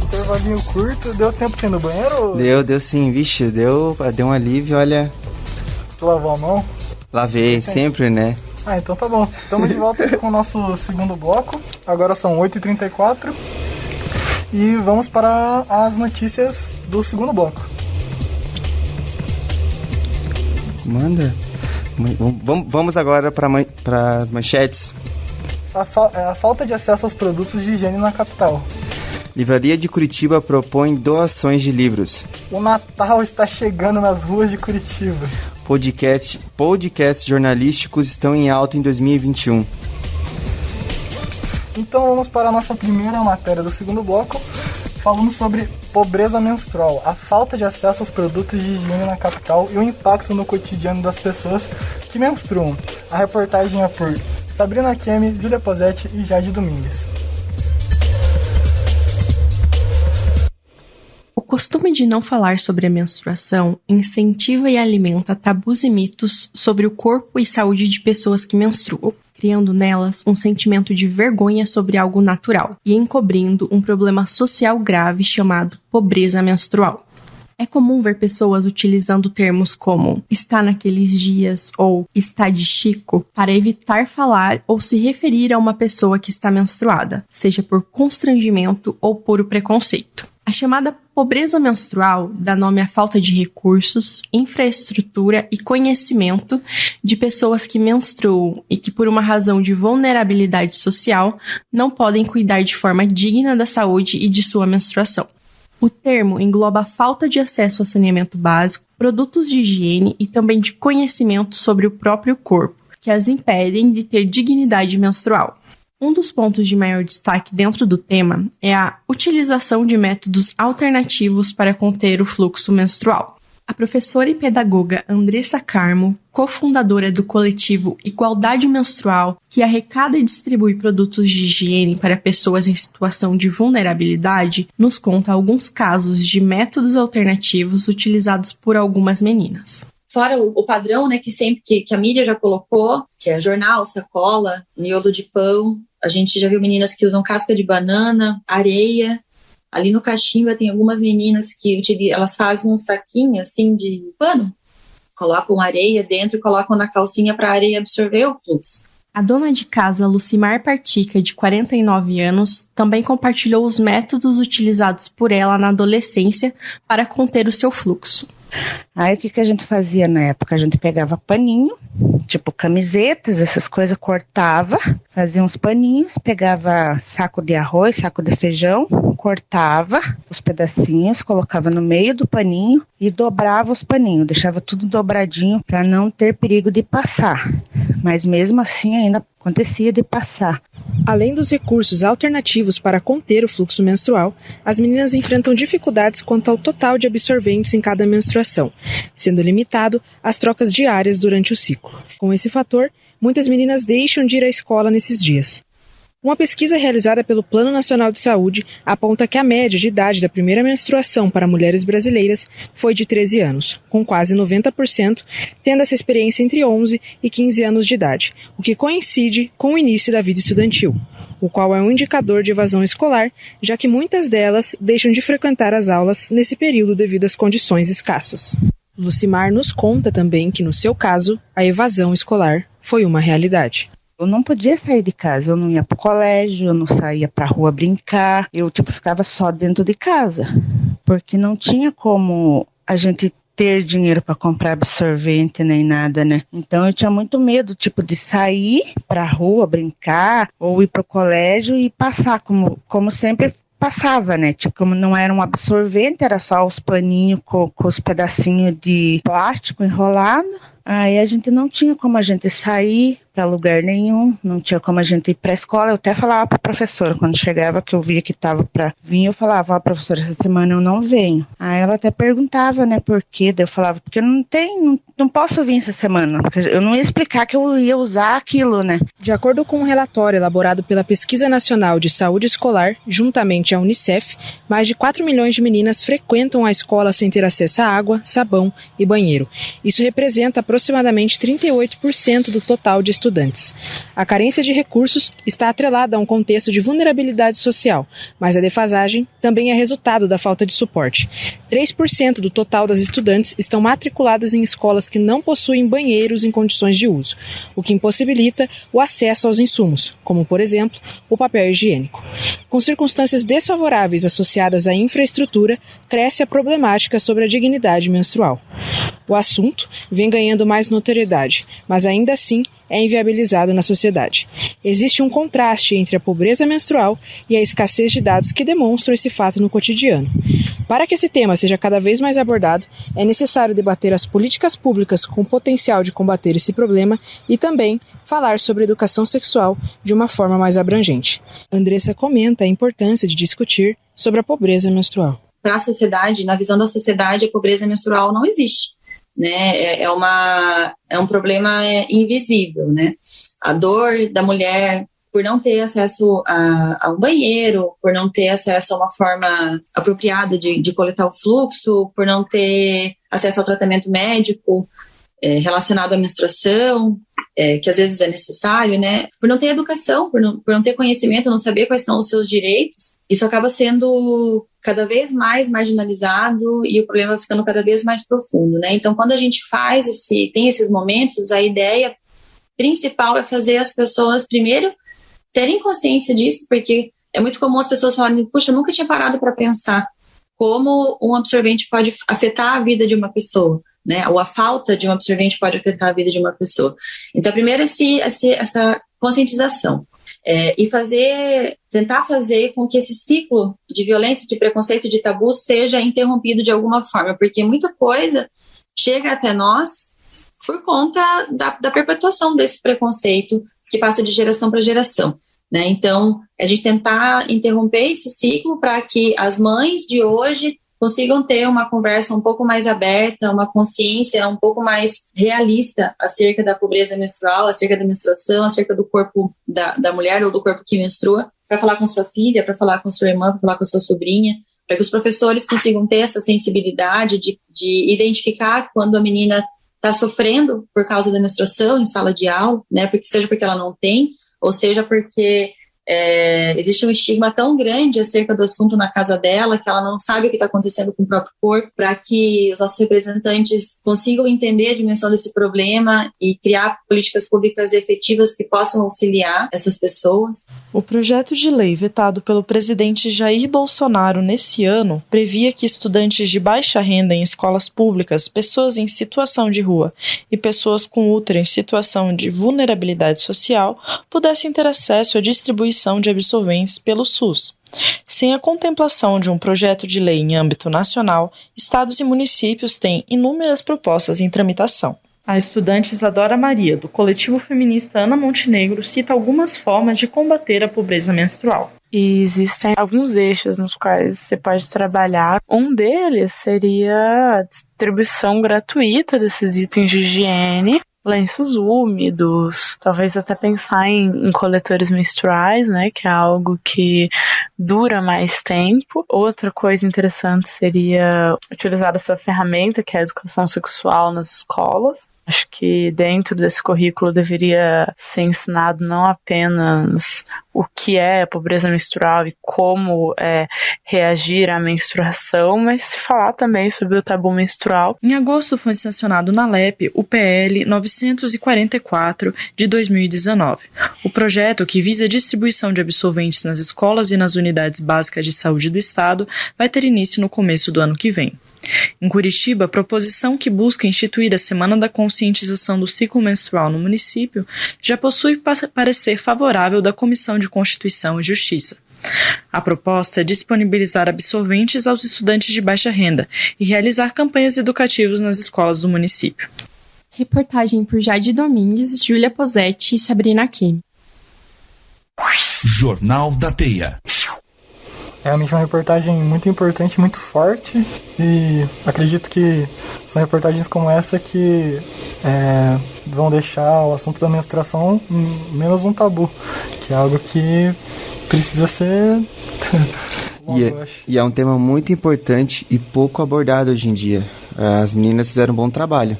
Intervalinho curto, deu tempo de ir no banheiro?
Deu sim, vixe, deu um alívio, olha.
Você lavou a mão?
Lavei, sempre, né?
Ah, então tá bom. Estamos de volta aqui com o nosso segundo bloco. Agora são 8h34 e vamos para as notícias do segundo bloco.
Manda. Vamos agora para as manchetes.
A falta de acesso aos produtos de higiene na capital.
Livraria de Curitiba propõe doações de livros.
O Natal está chegando nas ruas de Curitiba.
Podcasts jornalísticos estão em alta em 2021.
Então vamos para a nossa primeira matéria do segundo bloco, falando sobre pobreza menstrual, a falta de acesso aos produtos de higiene na capital e o impacto no cotidiano das pessoas que menstruam. A reportagem é por Sabrina Kemi, Júlia Posetti e Jade Domingues.
O costume de não falar sobre a menstruação incentiva e alimenta tabus e mitos sobre o corpo e saúde de pessoas que menstruam, criando nelas um sentimento de vergonha sobre algo natural e encobrindo um problema social grave chamado pobreza menstrual. É comum ver pessoas utilizando termos como está naqueles dias ou está de chico para evitar falar ou se referir a uma pessoa que está menstruada, seja por constrangimento ou puro preconceito. A chamada Pobreza menstrual dá nome à falta de recursos, infraestrutura e conhecimento de pessoas que menstruam e que, por uma razão de vulnerabilidade social, não podem cuidar de forma digna da saúde e de sua menstruação. O termo engloba a falta de acesso a saneamento básico, produtos de higiene e também de conhecimento sobre o próprio corpo, que as impedem de ter dignidade menstrual. Um dos pontos de maior destaque dentro do tema é a utilização de métodos alternativos para conter o fluxo menstrual. A professora e pedagoga Andressa Carmo, cofundadora do coletivo Igualdade Menstrual, que arrecada e distribui produtos de higiene para pessoas em situação de vulnerabilidade, nos conta alguns casos de métodos alternativos utilizados por algumas meninas.
Fora o padrão, né, que sempre que a mídia já colocou, que é jornal, sacola, miolo de pão. A gente já viu meninas que usam casca de banana, areia. Ali no Caximba tem algumas meninas que elas fazem um saquinho assim de pano, colocam areia dentro e colocam na calcinha para a areia absorver o fluxo.
A dona de casa Lucimar Partica, de 49 anos, também compartilhou os métodos utilizados por ela na adolescência para conter o seu fluxo.
Aí o que a gente fazia na época? A gente pegava paninho, tipo camisetas, essas coisas, cortava, fazia uns paninhos, pegava saco de arroz, saco de feijão, cortava os pedacinhos, colocava no meio do paninho e dobrava os paninhos, deixava tudo dobradinho para não ter perigo de passar. Mas mesmo assim ainda acontecia de passar.
Além dos recursos alternativos para conter o fluxo menstrual, as meninas enfrentam dificuldades quanto ao total de absorventes em cada menstruação, sendo limitado às trocas diárias durante o ciclo. Com esse fator, muitas meninas deixam de ir à escola nesses dias. Uma pesquisa realizada pelo Plano Nacional de Saúde aponta que a média de idade da primeira menstruação para mulheres brasileiras foi de 13 anos, com quase 90% tendo essa experiência entre 11 e 15 anos de idade, o que coincide com o início da vida estudantil, o qual é um indicador de evasão escolar, já que muitas delas deixam de frequentar as aulas nesse período devido às condições escassas. Lucimar nos conta também que, no seu caso, a evasão escolar foi uma realidade.
Eu não podia sair de casa, eu não ia pro colégio, eu não saía pra rua brincar, eu ficava só dentro de casa, porque não tinha como a gente ter dinheiro para comprar absorvente nem nada, né? Então eu tinha muito medo, de sair pra rua brincar ou ir pro colégio e passar, como sempre passava, né? Como não era um absorvente, era só os paninhos com os pedacinhos de plástico enrolado. Aí a gente não tinha como a gente sair para lugar nenhum, não tinha como a gente ir para a escola. Eu até falava para a professora, quando chegava que eu via que estava para vir, eu falava, professora, essa semana eu não venho. Aí ela até perguntava, né, por quê? Daí eu falava, porque não posso vir essa semana, porque eu não ia explicar que eu ia usar aquilo, né.
De acordo com um relatório elaborado pela Pesquisa Nacional de Saúde Escolar, juntamente à Unicef, mais de 4 milhões de meninas frequentam a escola sem ter acesso a água, sabão e banheiro. Isso representa aproximadamente 38% do total de estudantes. A carência de recursos está atrelada a um contexto de vulnerabilidade social, mas a defasagem também é resultado da falta de suporte. 3% do total das estudantes estão matriculadas em escolas que não possuem banheiros em condições de uso, o que impossibilita o acesso aos insumos, como, por exemplo, o papel higiênico. Com circunstâncias desfavoráveis associadas à infraestrutura, cresce a problemática sobre a dignidade menstrual. O assunto vem ganhando mais notoriedade, mas ainda assim é inviabilizado na sociedade. Existe um contraste entre a pobreza menstrual e a escassez de dados que demonstram esse fato no cotidiano. Para que esse tema seja cada vez mais abordado, é necessário debater as políticas públicas com potencial de combater esse problema e também falar sobre educação sexual de uma forma mais abrangente. Andressa comenta a importância de discutir sobre a pobreza menstrual.
Para a sociedade, na visão da sociedade, a pobreza menstrual não existe. Né, é um problema invisível, né? A dor da mulher por não ter acesso a um banheiro, por não ter acesso a uma forma apropriada de coletar o fluxo, por não ter acesso ao tratamento médico relacionado à menstruação, que às vezes é necessário, né? Por não ter educação, por não ter conhecimento, não saber quais são os seus direitos, isso acaba sendo cada vez mais marginalizado e o problema vai ficando cada vez mais profundo, né? Então, quando a gente tem esses momentos, a ideia principal é fazer as pessoas, primeiro, terem consciência disso, porque é muito comum as pessoas falarem, puxa, eu nunca tinha parado para pensar como um absorvente pode afetar a vida de uma pessoa, né? Ou a falta de um absorvente pode afetar a vida de uma pessoa. Então, primeiro essa conscientização. E tentar fazer com que esse ciclo de violência, de preconceito, de tabu seja interrompido de alguma forma, porque muita coisa chega até nós por conta da perpetuação desse preconceito que passa de geração para geração, né? Então, a gente tentar interromper esse ciclo para que as mães de hoje consigam ter uma conversa um pouco mais aberta, uma consciência um pouco mais realista acerca da pobreza menstrual, acerca da menstruação, acerca do corpo da mulher ou do corpo que menstrua, para falar com sua filha, para falar com sua irmã, para falar com sua sobrinha, para que os professores consigam ter essa sensibilidade de identificar quando a menina está sofrendo por causa da menstruação em sala de aula, né? Seja porque ela não tem, ou seja porque existe um estigma tão grande acerca do assunto na casa dela que ela não sabe o que está acontecendo com o próprio corpo, para que os nossos representantes consigam entender a dimensão desse problema e criar políticas públicas efetivas que possam auxiliar essas pessoas.
O projeto de lei vetado pelo presidente Jair Bolsonaro nesse ano previa que estudantes de baixa renda em escolas públicas, pessoas em situação de rua e pessoas com útero em situação de vulnerabilidade social pudessem ter acesso à distribuição de absorventes pelo SUS. Sem a contemplação de um projeto de lei em âmbito nacional, estados e municípios têm inúmeras propostas em tramitação. A estudante Isadora Maria, do coletivo feminista Ana Montenegro, cita algumas formas de combater a pobreza menstrual.
E existem alguns eixos nos quais você pode trabalhar. Um deles seria a distribuição gratuita desses itens de higiene, lenços úmidos, talvez até pensar em coletores menstruais, né, que é algo que dura mais tempo. Outra coisa interessante seria utilizar essa ferramenta que é a educação sexual nas escolas. Acho que dentro desse currículo deveria ser ensinado não apenas o que é a pobreza menstrual e como reagir à menstruação, mas se falar também sobre o tabu menstrual.
Em agosto foi sancionado na LEP o PL 944 de 2019. O projeto, que visa a distribuição de absorventes nas escolas e nas unidades básicas de saúde do Estado, vai ter início no começo do ano que vem. Em Curitiba, a proposição que busca instituir a Semana da Conscientização do Ciclo Menstrual no município já possui parecer favorável da Comissão de Constituição e Justiça. A proposta é disponibilizar absorventes aos estudantes de baixa renda e realizar campanhas educativas nas escolas do município.
Reportagem por Jade Domingues, Júlia Posetti e Sabrina Kemi.
Jornal da Teia.
Realmente uma reportagem muito importante, muito forte, e acredito que são reportagens como essa que vão deixar o assunto da menstruação menos um tabu, que é algo que precisa ser...
E é um tema muito importante e pouco abordado hoje em dia. As meninas fizeram um bom trabalho.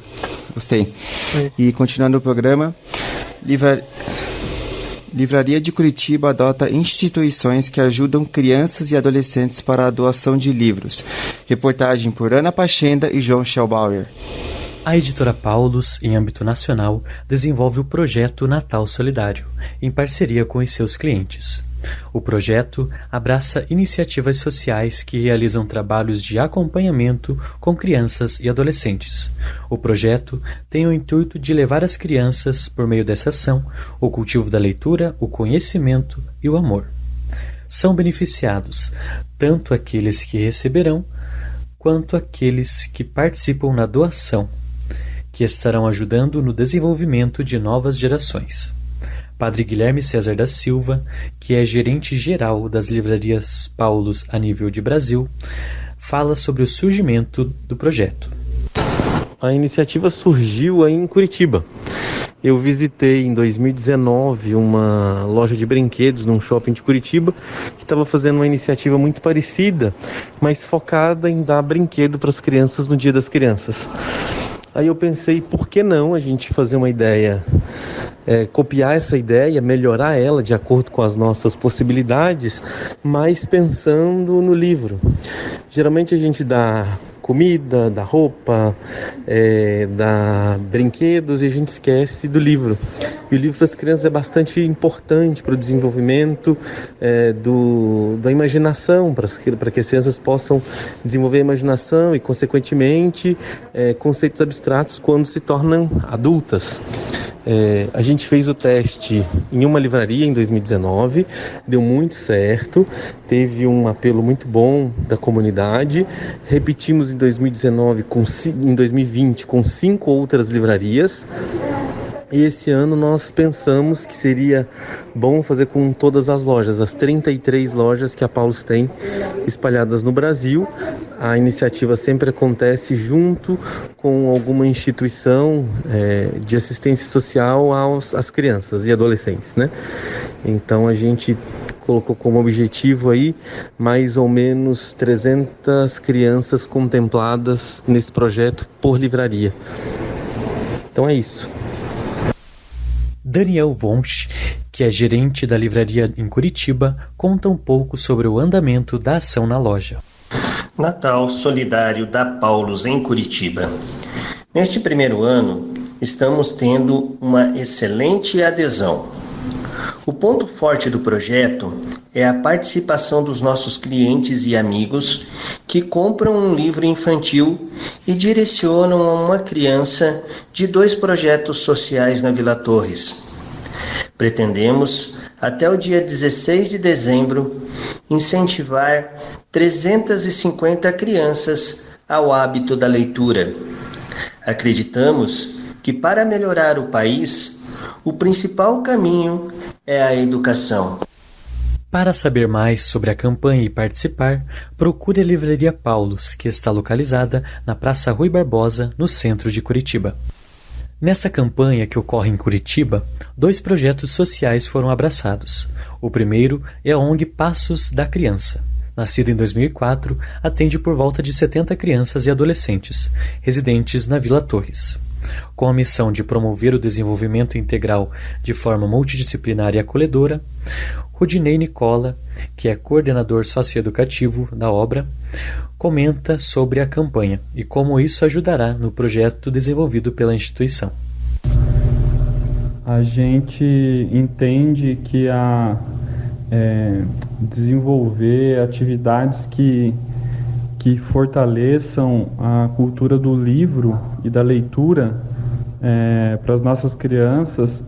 Gostei. Sim. E continuando o programa, Livraria de Curitiba adota instituições que ajudam crianças e adolescentes para a doação de livros. Reportagem por Ana Pachenda e João Schellbauer.
A editora Paulus, em âmbito nacional, desenvolve o projeto Natal Solidário, em parceria com os seus clientes. O projeto abraça iniciativas sociais que realizam trabalhos de acompanhamento com crianças e adolescentes. O projeto tem o intuito de levar às crianças, por meio dessa ação, o cultivo da leitura, o conhecimento e o amor. São beneficiados tanto aqueles que receberão, quanto aqueles que participam na doação, que estarão ajudando no desenvolvimento de novas gerações. Padre Guilherme César da Silva, que é gerente-geral das livrarias Paulus a nível de Brasil, fala sobre o surgimento do projeto.
A iniciativa surgiu aí em Curitiba. Eu visitei em 2019 uma loja de brinquedos num shopping de Curitiba que estava fazendo uma iniciativa muito parecida, mas focada em dar brinquedo para as crianças no Dia das Crianças. Aí eu pensei, por que não a gente fazer uma ideia, copiar essa ideia, melhorar ela de acordo com as nossas possibilidades, mas pensando no livro. Geralmente a gente dá comida, da roupa, da brinquedos, e a gente esquece do livro. E o livro para as crianças é bastante importante para o desenvolvimento da imaginação, para que as crianças possam desenvolver a imaginação e, consequentemente, conceitos abstratos quando se tornam adultas. A gente fez o teste em uma livraria em 2019, deu muito certo, teve um apelo muito bom da comunidade. Repetimos em 2020 com 5 outras livrarias. E esse ano nós pensamos que seria bom fazer com todas as lojas, as 33 lojas que a Paulus tem espalhadas no Brasil. A iniciativa sempre acontece junto com alguma instituição de assistência social às crianças e adolescentes, né? Então a gente colocou como objetivo aí mais ou menos 300 crianças contempladas nesse projeto por livraria. Então é isso.
Daniel Wunsch, que é gerente da livraria em Curitiba, conta um pouco sobre o andamento da ação na loja.
Natal Solidário da Paulus em Curitiba. Neste primeiro ano, estamos tendo uma excelente adesão. O ponto forte do projeto é a participação dos nossos clientes e amigos que compram um livro infantil e direcionam a uma criança de 2 projetos sociais na Vila Torres. Pretendemos, até o dia 16 de dezembro, incentivar 350 crianças ao hábito da leitura. Acreditamos que, para melhorar o país, o principal caminho é a educação.
Para saber mais sobre a campanha e participar, procure a Livraria Paulus, que está localizada na Praça Rui Barbosa, no centro de Curitiba. Nessa campanha que ocorre em Curitiba, 2 projetos sociais foram abraçados. O primeiro é a ONG Passos da Criança. Nascida em 2004, atende por volta de 70 crianças e adolescentes, residentes na Vila Torres. Com a missão de promover o desenvolvimento integral de forma multidisciplinar e acolhedora, Rudinei Nicola, que é coordenador socioeducativo da obra, comenta sobre a campanha e como isso ajudará no projeto desenvolvido pela instituição.
A gente entende que desenvolver atividades que fortaleçam a cultura do livro e da leitura para as nossas crianças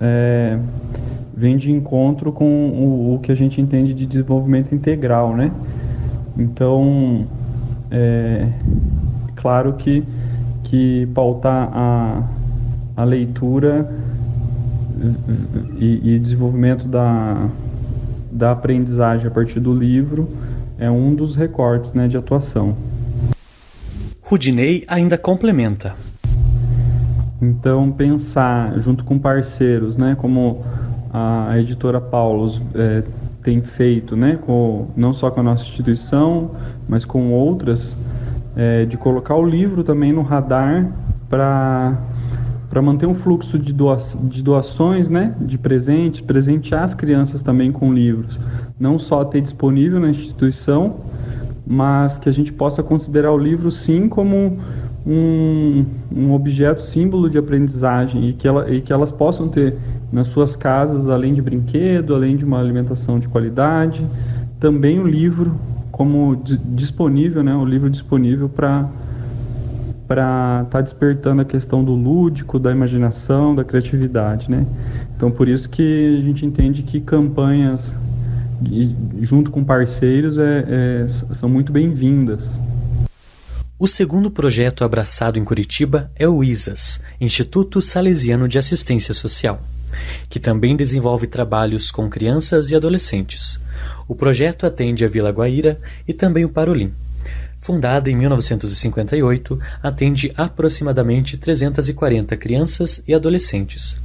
vem de encontro com o que a gente entende de desenvolvimento integral, né? Então, claro que pautar a leitura e desenvolvimento da aprendizagem a partir do livro é um dos recortes, né, de atuação.
Rudinei ainda complementa.
Então, pensar junto com parceiros, né, como a editora Paulus tem feito, né, não só com a nossa instituição, mas com outras, de colocar o livro também no radar para manter um fluxo de doações, né, de presentes, presentear as crianças também com livros. Não só ter disponível na instituição, mas que a gente possa considerar o livro sim como um objeto símbolo de aprendizagem e que elas possam ter nas suas casas, além de brinquedo, além de uma alimentação de qualidade, também o livro como disponível, né, o livro disponível para estar despertando a questão do lúdico, da imaginação, da criatividade, né? Então, por isso que a gente entende que campanhas junto com parceiros são muito bem-vindas.
O segundo projeto abraçado em Curitiba é o ISAS, Instituto Salesiano de Assistência Social, que também desenvolve trabalhos com crianças e adolescentes. O projeto atende a Vila Guaíra e também o Parolim. Fundada em 1958, atende aproximadamente 340 crianças e adolescentes,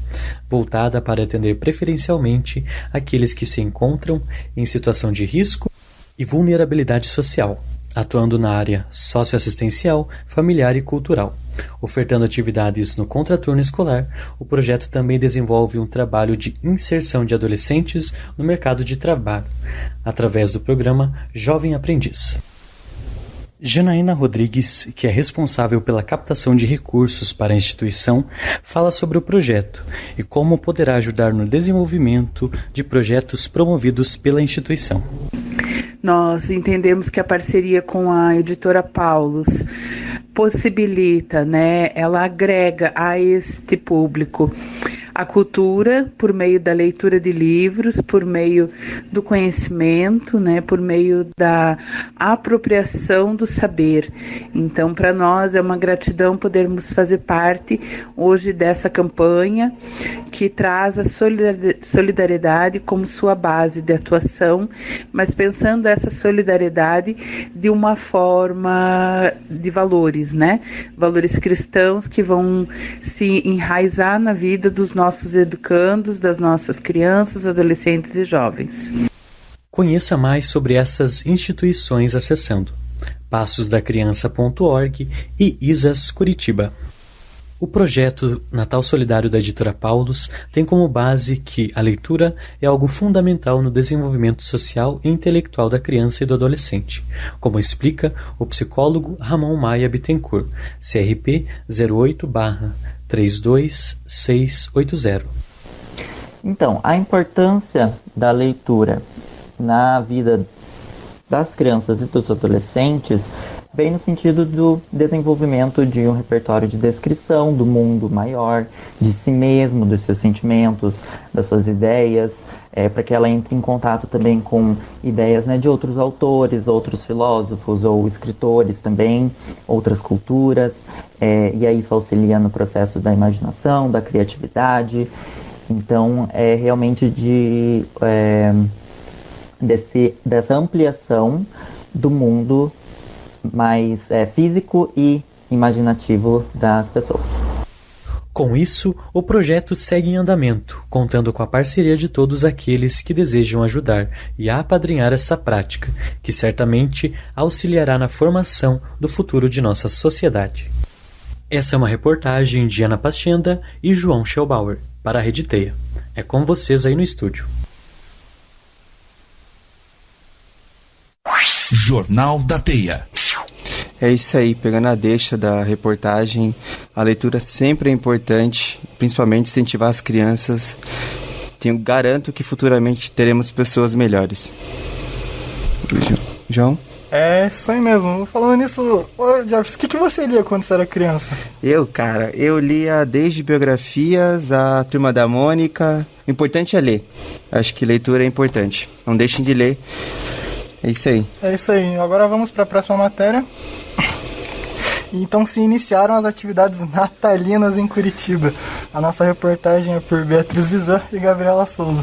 voltada para atender preferencialmente aqueles que se encontram em situação de risco e vulnerabilidade social, atuando na área socioassistencial, familiar e cultural. Ofertando atividades no contraturno escolar, o projeto também desenvolve um trabalho de inserção de adolescentes no mercado de trabalho, através do programa Jovem Aprendiz. Janaína Rodrigues, que é responsável pela captação de recursos para a instituição, fala sobre o projeto e como poderá ajudar no desenvolvimento de projetos promovidos pela instituição.
Nós entendemos que a parceria com a editora Paulus possibilita, ela agrega a este público a cultura por meio da leitura de livros, por meio do conhecimento, por meio da apropriação do saber. Então, para nós é uma gratidão podermos fazer parte hoje dessa campanha que traz a solidariedade como sua base de atuação, mas pensando essa solidariedade de uma forma de valores, valores cristãos que vão se enraizar na vida dos nossos educandos, das nossas crianças, adolescentes e jovens.
Conheça mais sobre essas instituições acessando passosdacriança.org e ISAS Curitiba. O projeto Natal Solidário da Editora Paulus tem como base que a leitura é algo fundamental no desenvolvimento social e intelectual da criança e do adolescente, como explica o psicólogo Ramon Maia Bittencourt, CRP 08/32680.
Então, a importância da leitura na vida das crianças e dos adolescentes vem no sentido do desenvolvimento de um repertório de descrição do mundo maior, de si mesmo, dos seus sentimentos, das suas ideias, para que ela entre em contato também com ideias de outros autores, outros filósofos ou escritores também, outras culturas, e aí isso auxilia no processo da imaginação, da criatividade. Então, é realmente dessa ampliação do mundo mais físico e imaginativo das pessoas.
Com isso, o projeto segue em andamento, contando com a parceria de todos aqueles que desejam ajudar e apadrinhar essa prática, que certamente auxiliará na formação do futuro de nossa sociedade. Essa é uma reportagem de Ana Pachenda e João Schellbauer, para a Rede Teia. É com vocês aí no estúdio.
Jornal da Teia.
É isso aí, pegando a deixa da reportagem, a leitura sempre é importante, principalmente incentivar as crianças. Garanto que futuramente teremos pessoas melhores. João?
É isso aí mesmo. Falando nisso, Jefferson, o que você lia quando você era criança?
Eu lia desde biografias, a Turma da Mônica. O importante é ler. Acho que leitura é importante. Não deixem de ler. É isso aí.
É isso aí. Agora vamos para a próxima matéria. Então se iniciaram as atividades natalinas em Curitiba. A nossa reportagem é por Beatriz Vizan e Gabriela Souza.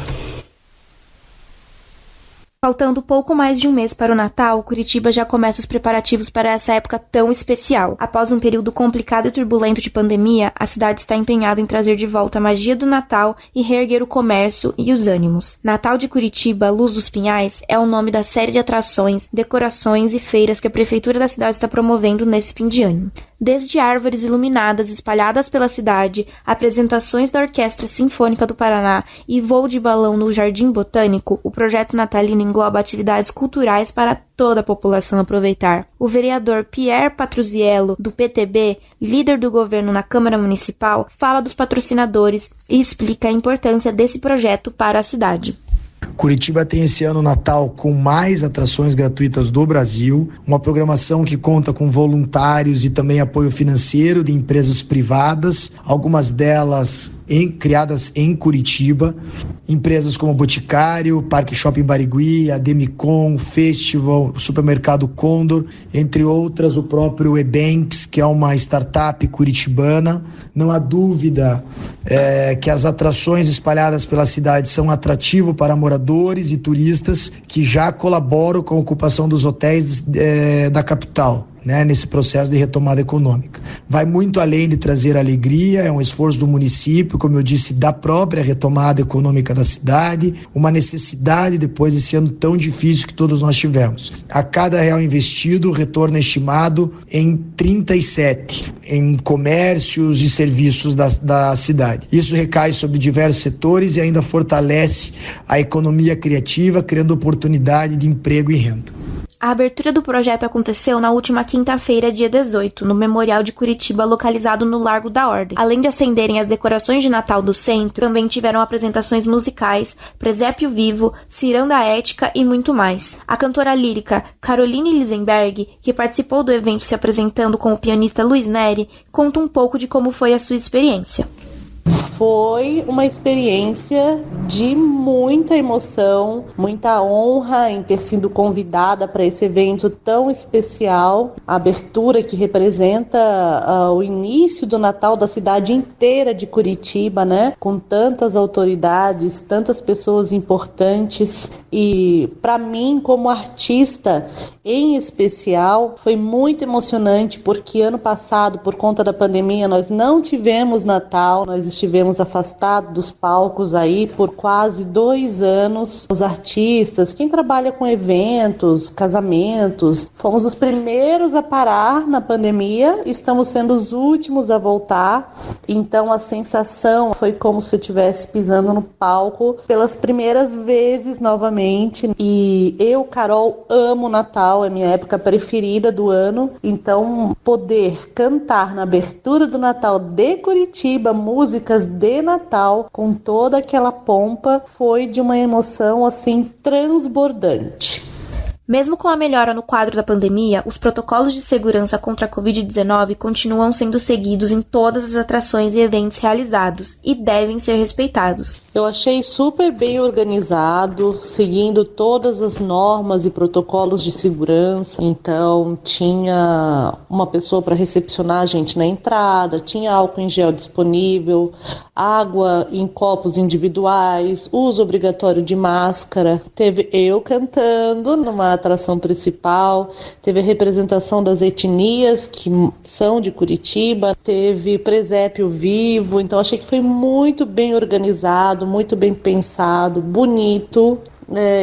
Faltando pouco mais de um mês para o Natal, Curitiba já começa os preparativos para essa época tão especial. Após um período complicado e turbulento de pandemia, a cidade está empenhada em trazer de volta a magia do Natal e reerguer o comércio e os ânimos. Natal de Curitiba, Luz dos Pinhais, é o nome da série de atrações, decorações e feiras que a Prefeitura da cidade está promovendo nesse fim de ano. Desde árvores iluminadas espalhadas pela cidade, apresentações da Orquestra Sinfônica do Paraná e voo de balão no Jardim Botânico, o projeto natalino engloba atividades culturais para toda a população aproveitar. O vereador Pierre Patruzziello, do PTB, líder do governo na Câmara Municipal, fala dos patrocinadores e explica a importância desse projeto para a cidade.
Curitiba tem esse ano Natal com mais atrações gratuitas do Brasil, uma programação que conta com voluntários e também apoio financeiro de empresas privadas, algumas delas criadas em Curitiba, empresas como Boticário, Parque Shopping Barigui, a Demicon, Festival, o Supermercado Condor, entre outras, o próprio Ebanks, que é uma startup curitibana. Não há dúvida que as atrações espalhadas pela cidade são atrativo para moradores e turistas que já colaboram com a ocupação dos hotéis da capital, nesse processo de retomada econômica. Vai muito além de trazer alegria, é um esforço do município, como eu disse, da própria retomada econômica da cidade, uma necessidade depois desse ano tão difícil que todos nós tivemos. A cada real investido, o retorno é estimado em 37, em comércios e serviços da cidade. Isso recai sobre diversos setores e ainda fortalece a economia criativa, criando oportunidade de emprego e renda.
A abertura do projeto aconteceu na última quinta-feira, dia 18, no Memorial de Curitiba, localizado no Largo da Ordem. Além de acenderem as decorações de Natal do centro, também tiveram apresentações musicais, presépio vivo, ciranda ética e muito mais. A cantora lírica Caroline Lisenberg, que participou do evento se apresentando com o pianista Luiz Neri, conta um pouco de como foi a sua experiência.
Foi uma experiência de muita emoção, muita honra em ter sido convidada para esse evento tão especial. A abertura que representa o início do Natal da cidade inteira de Curitiba, né? Com tantas autoridades, tantas pessoas importantes. E para mim, como artista em especial, foi muito emocionante, porque ano passado, por conta da pandemia, nós não tivemos Natal, nós estivemos afastados dos palcos aí por quase 2 anos. Os artistas, quem trabalha com eventos, casamentos, fomos os primeiros a parar na pandemia, estamos sendo os últimos a voltar. Então a sensação foi como se eu estivesse pisando no palco pelas primeiras vezes novamente. E eu, Carol, amo Natal, é minha época preferida do ano. Então poder cantar na abertura do Natal de Curitiba músicas de Natal com toda aquela pompa foi de uma emoção assim transbordante.
Mesmo com a melhora no quadro da pandemia, os protocolos de segurança contra a Covid-19 continuam sendo seguidos em todas as atrações e eventos realizados e devem ser respeitados.
Eu achei super bem organizado, seguindo todas as normas e protocolos de segurança. Então, tinha uma pessoa para recepcionar a gente na entrada, tinha álcool em gel disponível, água em copos individuais, uso obrigatório de máscara. Teve eu cantando numa atração principal, teve a representação das etnias que são de Curitiba, teve presépio vivo. Então, achei que foi muito bem organizado, muito bem pensado, bonito,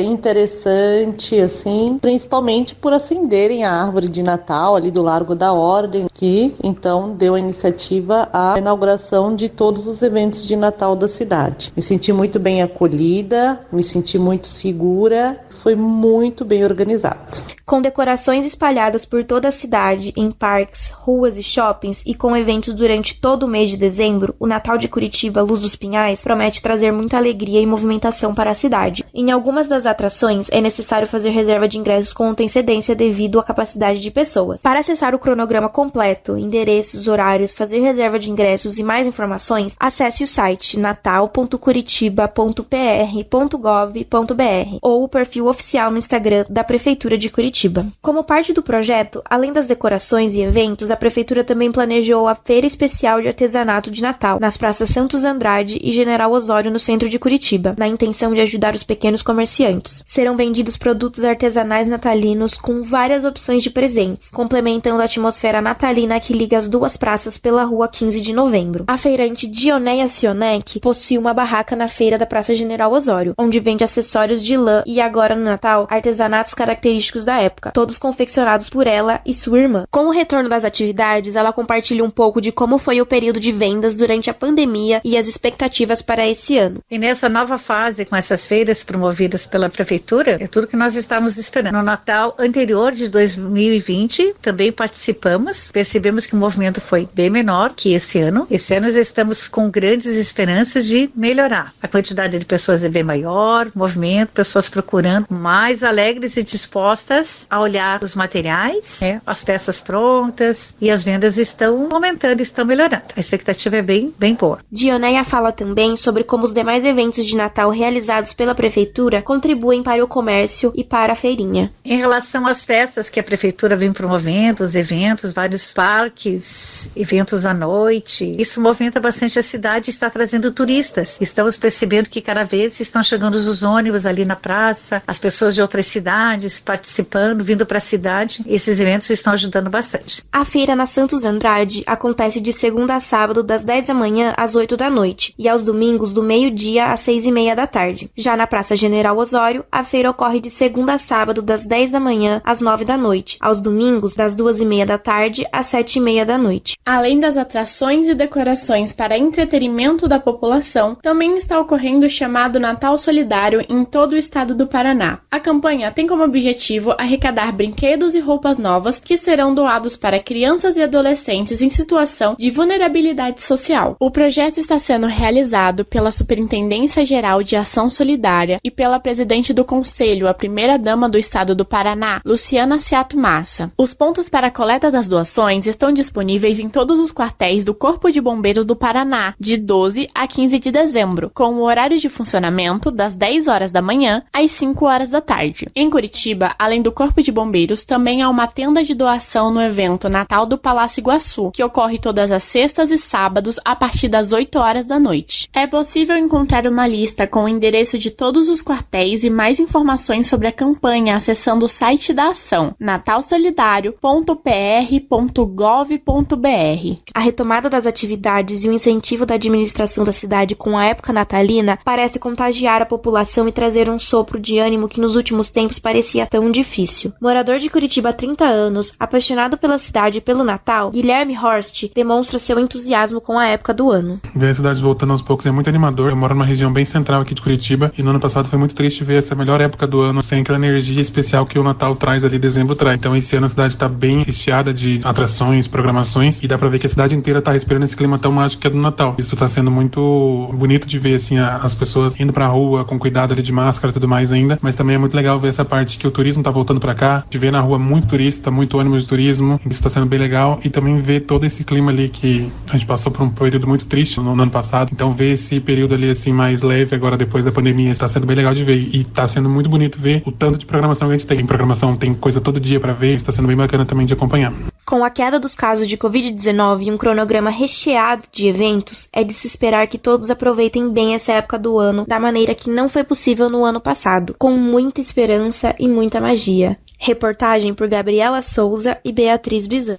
interessante, assim, principalmente por acenderem a árvore de Natal ali do Largo da Ordem, que então deu a iniciativa à inauguração de todos os eventos de Natal da cidade. Me senti muito bem acolhida, me senti muito segura, foi muito bem organizado.
Com decorações espalhadas por toda a cidade, em parques, ruas e shoppings, e com eventos durante todo o mês de dezembro, o Natal de Curitiba Luz dos Pinhais promete trazer muita alegria e movimentação para a cidade. Em algumas das atrações, é necessário fazer reserva de ingressos com antecedência devido à capacidade de pessoas. Para acessar o cronograma completo, endereços, horários, fazer reserva de ingressos e mais informações, acesse o site natal.curitiba.pr.gov.br ou o perfil oficial no Instagram da Prefeitura de Curitiba. Como parte do projeto, além das decorações e eventos, a Prefeitura também planejou a Feira Especial de Artesanato de Natal, nas praças Santos Andrade e General Osório, no centro de Curitiba, na intenção de ajudar os pequenos comerciantes. Serão vendidos produtos artesanais natalinos com várias opções de presentes, complementando a atmosfera natalina que liga as duas praças pela rua 15 de novembro. A feirante Dioneia Sionek possui uma barraca na feira da Praça General Osório, onde vende acessórios de lã e, agora no Natal, artesanatos característicos da época, todos confeccionados por ela e sua irmã. Com o retorno das atividades, ela compartilha um pouco de como foi o período de vendas durante a pandemia e as expectativas para esse ano.
E nessa nova fase, com essas feiras promovidas pela Prefeitura, é tudo que nós estávamos esperando. No Natal anterior de 2020, também participamos, percebemos que o movimento foi bem menor que esse ano. Esse ano já estamos com grandes esperanças de melhorar. A quantidade de pessoas é bem maior, movimento, pessoas procurando, mais alegres e dispostas a olhar os materiais, as peças prontas, e as vendas estão aumentando, estão melhorando. A expectativa é bem boa.
Dioneia fala também sobre como os demais eventos de Natal realizados pela Prefeitura contribuem para o comércio e para a feirinha.
Em relação às festas que a Prefeitura vem promovendo, os eventos, vários parques, eventos à noite, isso movimenta bastante a cidade e está trazendo turistas. Estamos percebendo que cada vez estão chegando os ônibus ali na praça, as pessoas de outras cidades participando, vindo para a cidade. Esses eventos estão ajudando bastante.
A feira na Santos Andrade acontece de segunda a sábado, das 10 da manhã às 8 da noite, e aos domingos do meio-dia às 6:30 da tarde. Já na Praça General Osório, a feira ocorre de segunda a sábado, das 10 da manhã às 9 da noite, aos domingos das 2:30 da tarde às 7:30 da noite.
Além das atrações e decorações para entretenimento da população, também está ocorrendo o chamado Natal Solidário em todo o estado do Paraná. Paraná. A campanha tem como objetivo arrecadar brinquedos e roupas novas que serão doados para crianças e adolescentes em situação de vulnerabilidade social. O projeto está sendo realizado pela Superintendência Geral de Ação Solidária e pela presidente do Conselho, a primeira-dama do estado do Paraná, Luciana Seato Massa. Os pontos para a coleta das doações estão disponíveis em todos os quartéis do Corpo de Bombeiros do Paraná, de 12 a 15 de dezembro, com o horário de funcionamento das 10 horas da manhã às 5 horas da tarde. Em Curitiba, além do Corpo de Bombeiros, também há uma tenda de doação no evento Natal do Palácio Iguaçu, que ocorre todas as sextas e sábados a partir das 8 horas da noite. É possível encontrar uma lista com o endereço de todos os quartéis e mais informações sobre a campanha acessando o site da ação, natalsolidario.pr.gov.br.
A retomada das atividades e o incentivo da administração da cidade com a época natalina parece contagiar a população e trazer um sopro de ânimo que nos últimos tempos parecia tão difícil. Morador de Curitiba há 30 anos, apaixonado pela cidade e pelo Natal, Guilherme Horst demonstra seu entusiasmo com a época do ano.
Ver a cidade voltando aos poucos é muito animador. Eu moro numa região bem central aqui de Curitiba e no ano passado foi muito triste ver essa melhor época do ano sem aquela energia especial que o Natal traz ali, dezembro traz. Então esse ano a cidade está bem recheada de atrações, programações e dá pra ver que a cidade inteira tá respirando esse clima tão mágico que é do Natal. Isso tá sendo muito bonito de ver, assim, as pessoas indo pra rua com cuidado ali de máscara e tudo mais ainda, mas também é muito legal ver essa parte que o turismo tá voltando pra cá, de ver na rua muito turista, muito ônibus de turismo, isso tá sendo bem legal, e também ver todo esse clima ali que a gente passou por um período muito triste no ano passado, então ver esse período ali, assim, mais leve agora depois da pandemia, está sendo bem legal de ver, e tá sendo muito bonito ver o tanto de programação que a gente tem. Programação tem coisa todo dia pra ver, isso tá sendo bem bacana também de acompanhar.
Com a queda dos casos de Covid-19 e um cronograma recheado de eventos, é de se esperar que todos aproveitem bem essa época do ano da maneira que não foi possível no ano passado, com muita esperança e muita magia. Reportagem por Gabriela Souza e Beatriz Bizan.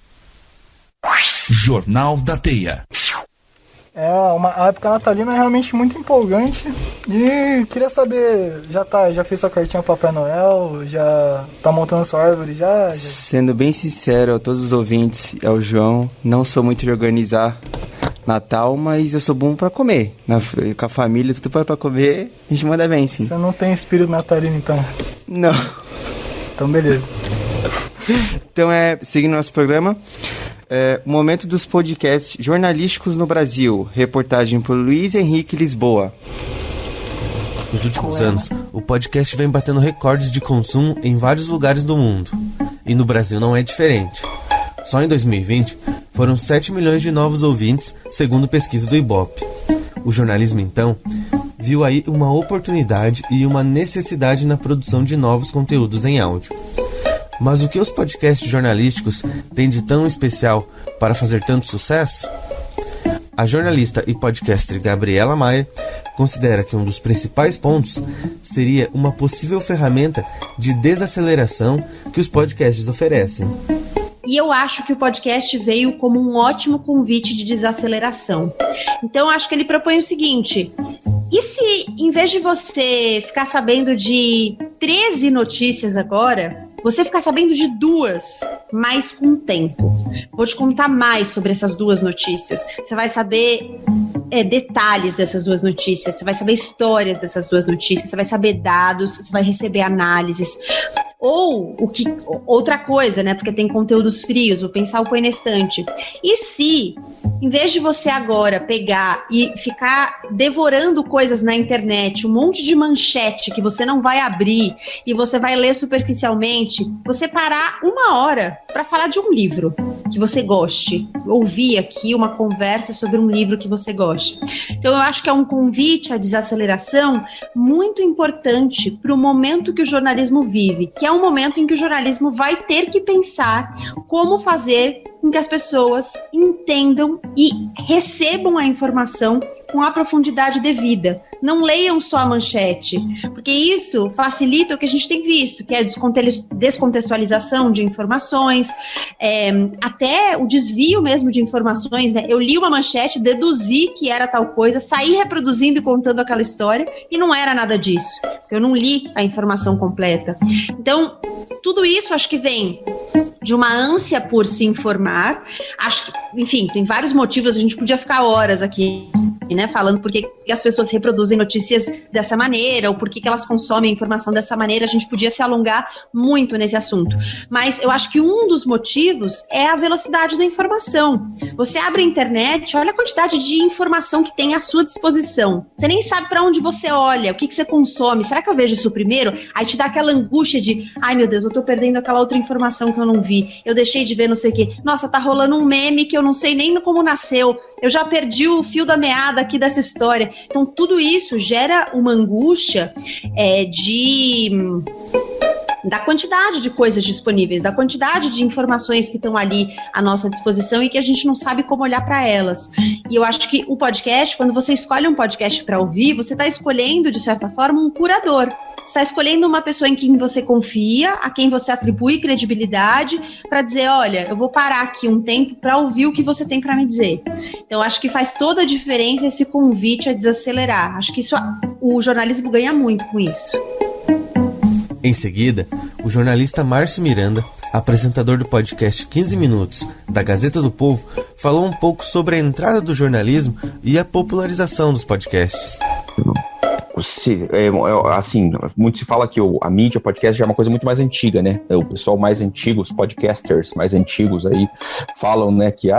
Jornal da Teia.
A época natalina é realmente muito empolgante e queria saber, já fez sua cartinha pro Papai Noel, já tá montando sua árvore, já?
Sendo bem sincero a todos os ouvintes, é o João, não sou muito de organizar Natal, mas eu sou bom pra comer, com a família, tudo pra comer, a gente manda bem, sim.
Você não tem espírito natalino, então?
Não.
Então, beleza.
Então, seguindo nosso programa... o momento dos podcasts jornalísticos no Brasil. Reportagem por Luiz Henrique Lisboa.
Nos últimos anos, o podcast vem batendo recordes de consumo em vários lugares do mundo. E no Brasil não é diferente. Só em 2020, foram 7 milhões de novos ouvintes, segundo pesquisa do Ibope. O jornalismo, então, viu aí uma oportunidade e uma necessidade na produção de novos conteúdos em áudio. Mas o que os podcasts jornalísticos têm de tão especial para fazer tanto sucesso? A jornalista e podcaster Gabriela Maia considera que um dos principais pontos seria uma possível ferramenta de desaceleração que os podcasts oferecem.
E eu acho que o podcast veio como um ótimo convite de desaceleração. Então, acho que ele propõe o seguinte: e se, em vez de você ficar sabendo de 13 notícias agora, você ficar sabendo de 2, mas com tempo? Vou te contar mais sobre essas 2 notícias. Você vai saber detalhes dessas 2 notícias, você vai saber histórias dessas 2 notícias, você vai saber dados, você vai receber análises. Ou outra coisa, né? Porque tem conteúdos frios, vou pensar o põe na estante. E se, em vez de você agora pegar e ficar devorando coisas na internet, um monte de manchete que você não vai abrir e você vai ler superficialmente, você parar 1 hora para falar de um livro que você goste, ouvir aqui uma conversa sobre um livro que você goste. Então eu acho que é um convite à desaceleração muito importante para o momento que o jornalismo vive, que é um momento em que o jornalismo vai ter que pensar como fazer com que as pessoas entendam e recebam a informação com a profundidade devida. Não leiam só a manchete, porque isso facilita o que a gente tem visto, que é a descontextualização de informações, até o desvio mesmo de informações, né? Eu li uma manchete, deduzi que era tal coisa, saí reproduzindo e contando aquela história, e não era nada disso, porque eu não li a informação completa. Então, tudo isso acho que vem de uma ânsia por se informar. Acho que, enfim, tem vários motivos, a gente podia ficar horas aqui né? Falando por que as pessoas reproduzem notícias dessa maneira, ou por que elas consomem a informação dessa maneira. A gente podia se alongar muito nesse assunto. Mas eu acho que um dos motivos é a velocidade da informação. Você abre a internet, olha a quantidade de informação que tem à sua disposição. Você nem sabe para onde você olha, o que você consome. Será que eu vejo isso primeiro? Aí te dá aquela angústia de, ai meu Deus, eu tô perdendo aquela outra informação que eu não vi. Eu deixei de ver não sei o quê. Nossa, tá rolando um meme que eu não sei nem como nasceu. Eu já perdi o fio da meada aqui dessa história. Então, tudo isso gera uma angústia da quantidade de coisas disponíveis, da quantidade de informações que estão ali à nossa disposição e que a gente não sabe como olhar para elas. E eu acho que o podcast, quando você escolhe um podcast para ouvir, você está escolhendo, de certa forma, um curador. Você está escolhendo uma pessoa em quem você confia, a quem você atribui credibilidade, para dizer, olha, eu vou parar aqui um tempo para ouvir o que você tem para me dizer. Então, acho que faz toda a diferença esse convite a desacelerar. Acho que o jornalismo ganha muito com isso.
Em seguida, o jornalista Márcio Miranda, apresentador do podcast 15 Minutos da Gazeta do Povo, falou um pouco sobre a entrada do jornalismo e a popularização dos podcasts.
Assim, muito se fala que a mídia podcast já é uma coisa muito mais antiga, né? O pessoal mais antigo, os podcasters mais antigos aí falam, né, que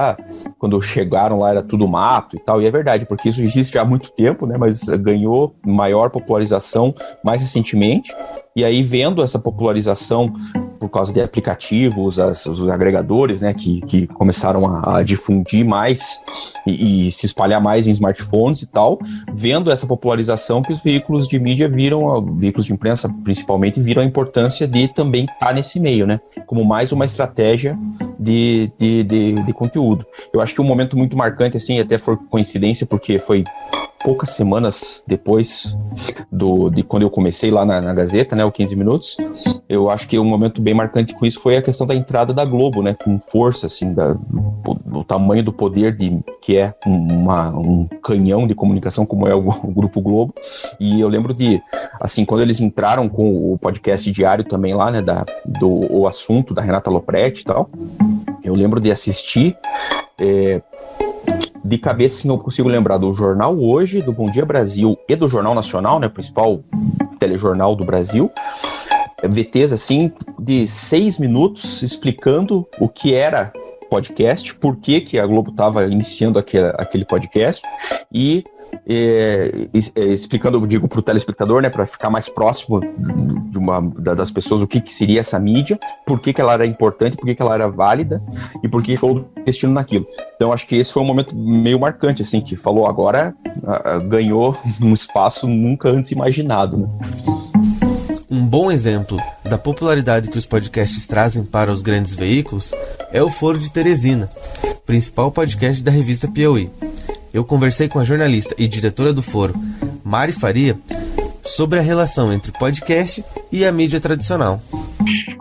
quando chegaram lá era tudo mato e tal, e é verdade, porque isso existe há muito tempo, né, mas ganhou maior popularização mais recentemente. E aí, vendo essa popularização por causa de aplicativos, os agregadores, né, que começaram a difundir mais e se espalhar mais em smartphones e tal, vendo essa popularização que os veículos de mídia veículos de imprensa principalmente, viram a importância de também estar nesse meio, né, como mais uma estratégia de conteúdo. Eu acho que um momento muito marcante, assim, até foi coincidência, porque foi poucas semanas depois de quando eu comecei lá na Gazeta, né, o 15 Minutos, eu acho que um momento bem marcante com isso foi a questão da entrada da Globo, né, com força, assim, do tamanho do poder que é um canhão de comunicação como é o Grupo Globo. E eu lembro assim, quando eles entraram com o podcast diário também lá, né, o assunto da Renata Lopretti e tal, eu lembro de assistir de cabeça, sim, eu consigo lembrar do Jornal Hoje, do Bom Dia Brasil e do Jornal Nacional, né, principal telejornal do Brasil, VTs assim de 6 minutos explicando o que era podcast, por que a Globo estava iniciando aquele podcast e explicando, eu digo, para o telespectador, né, para ficar mais próximo das pessoas o que seria essa mídia, por que ela era importante, por que ela era válida e por que eu estou investindo naquilo. Então acho que esse foi um momento meio marcante, assim, que falou agora ganhou um espaço nunca antes imaginado, né?
Um bom exemplo da popularidade que os podcasts trazem para os grandes veículos é o Foro de Teresina, principal podcast da revista Piauí. Eu conversei com a jornalista e diretora do Foro, Mari Faria, sobre a relação entre podcast e a mídia tradicional.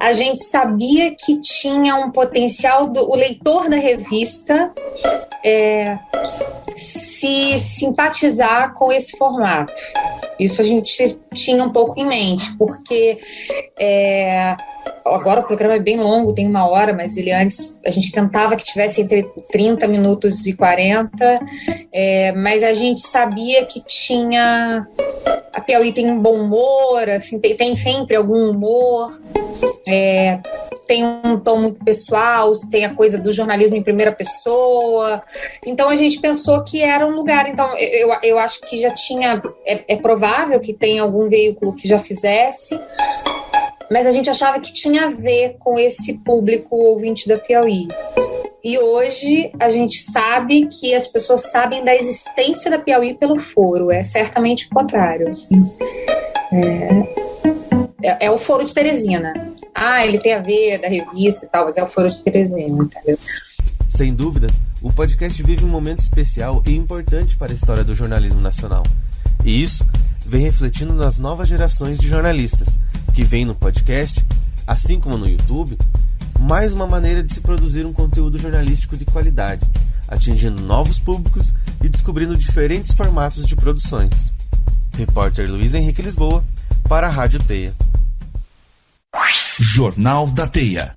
A gente sabia que tinha um potencial o leitor da revista se simpatizar com esse formato. Isso a gente tinha um pouco em mente, porque agora o programa é bem longo, tem 1 hora, mas ele antes a gente tentava que tivesse entre 30 minutos e 40, mas a gente sabia que tinha... A Piauí tem um bom humor, assim, tem sempre algum humor, tem um tom muito pessoal, tem a coisa do jornalismo em primeira pessoa. Então a gente pensou que era um lugar. Então eu acho que já tinha, é provável que tenha algum veículo que já fizesse, mas a gente achava que tinha a ver com esse público ouvinte da Piauí. E hoje a gente sabe que as pessoas sabem da existência da Piauí pelo Foro. É certamente o contrário, assim. É o Foro de Teresina. Ele tem a ver da revista e tal, mas é o Foro de Teresina, entendeu?
Sem dúvidas, o podcast vive um momento especial e importante para a história do jornalismo nacional. E isso vem refletindo nas novas gerações de jornalistas, que veem no podcast, assim como no YouTube, mais uma maneira de se produzir um conteúdo jornalístico de qualidade, atingindo novos públicos e descobrindo diferentes formatos de produções. Repórter Luiz Henrique Lisboa, para a Rádio Teia.
Jornal da Teia.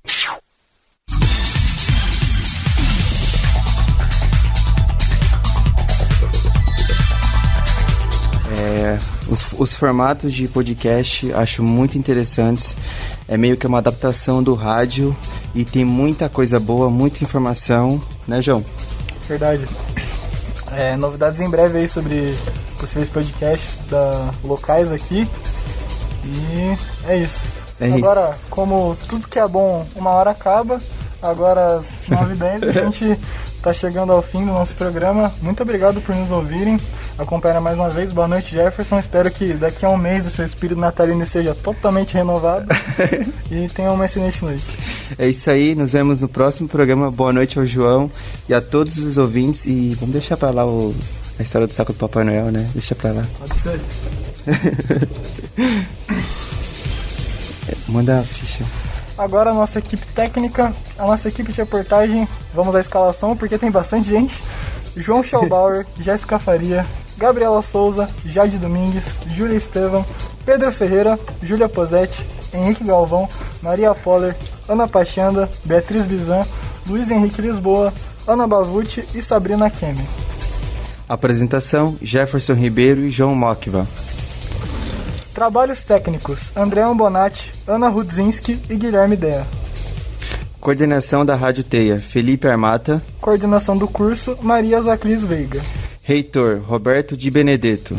Os formatos de podcast acho muito interessantes. É meio que uma adaptação do rádio e tem muita coisa boa, muita informação, né, João?
Verdade. Novidades em breve aí sobre possíveis podcasts locais aqui. E é isso. Agora, como tudo que é bom, uma hora acaba. Agora às 9h10 a gente tá chegando ao fim do nosso programa. Muito obrigado por nos ouvirem. Acompanha mais uma vez. Boa noite, Jefferson. Espero que daqui a um mês o seu espírito natalino seja totalmente renovado. E tenha uma excelente noite.
É isso aí. Nos vemos no próximo programa. Boa noite ao João e a todos os ouvintes. E vamos deixar pra lá a história do saco do Papai Noel, né? Deixa pra lá.
Pode ser.
Manda a ficha.
Agora a nossa equipe técnica, a nossa equipe de reportagem. Vamos à escalação porque tem bastante gente. João Schaubauer, Jéssica Faria, Gabriela Souza, Jade Domingues, Júlia Estevam, Pedro Ferreira, Júlia Posetti, Henrique Galvão, Maria Poller, Ana Pachanda, Beatriz Bizan, Luiz Henrique Lisboa, Ana Bavucci e Sabrina Kemi.
Apresentação: Jefferson Ribeiro e João Mokva.
Trabalhos técnicos: André Ambonati, Ana Rudzinski e Guilherme Dea.
Coordenação da Rádio Teia: Felipe Armata.
Coordenação do curso: Maria Zaclis Veiga.
Reitor: Roberto Di Benedetto.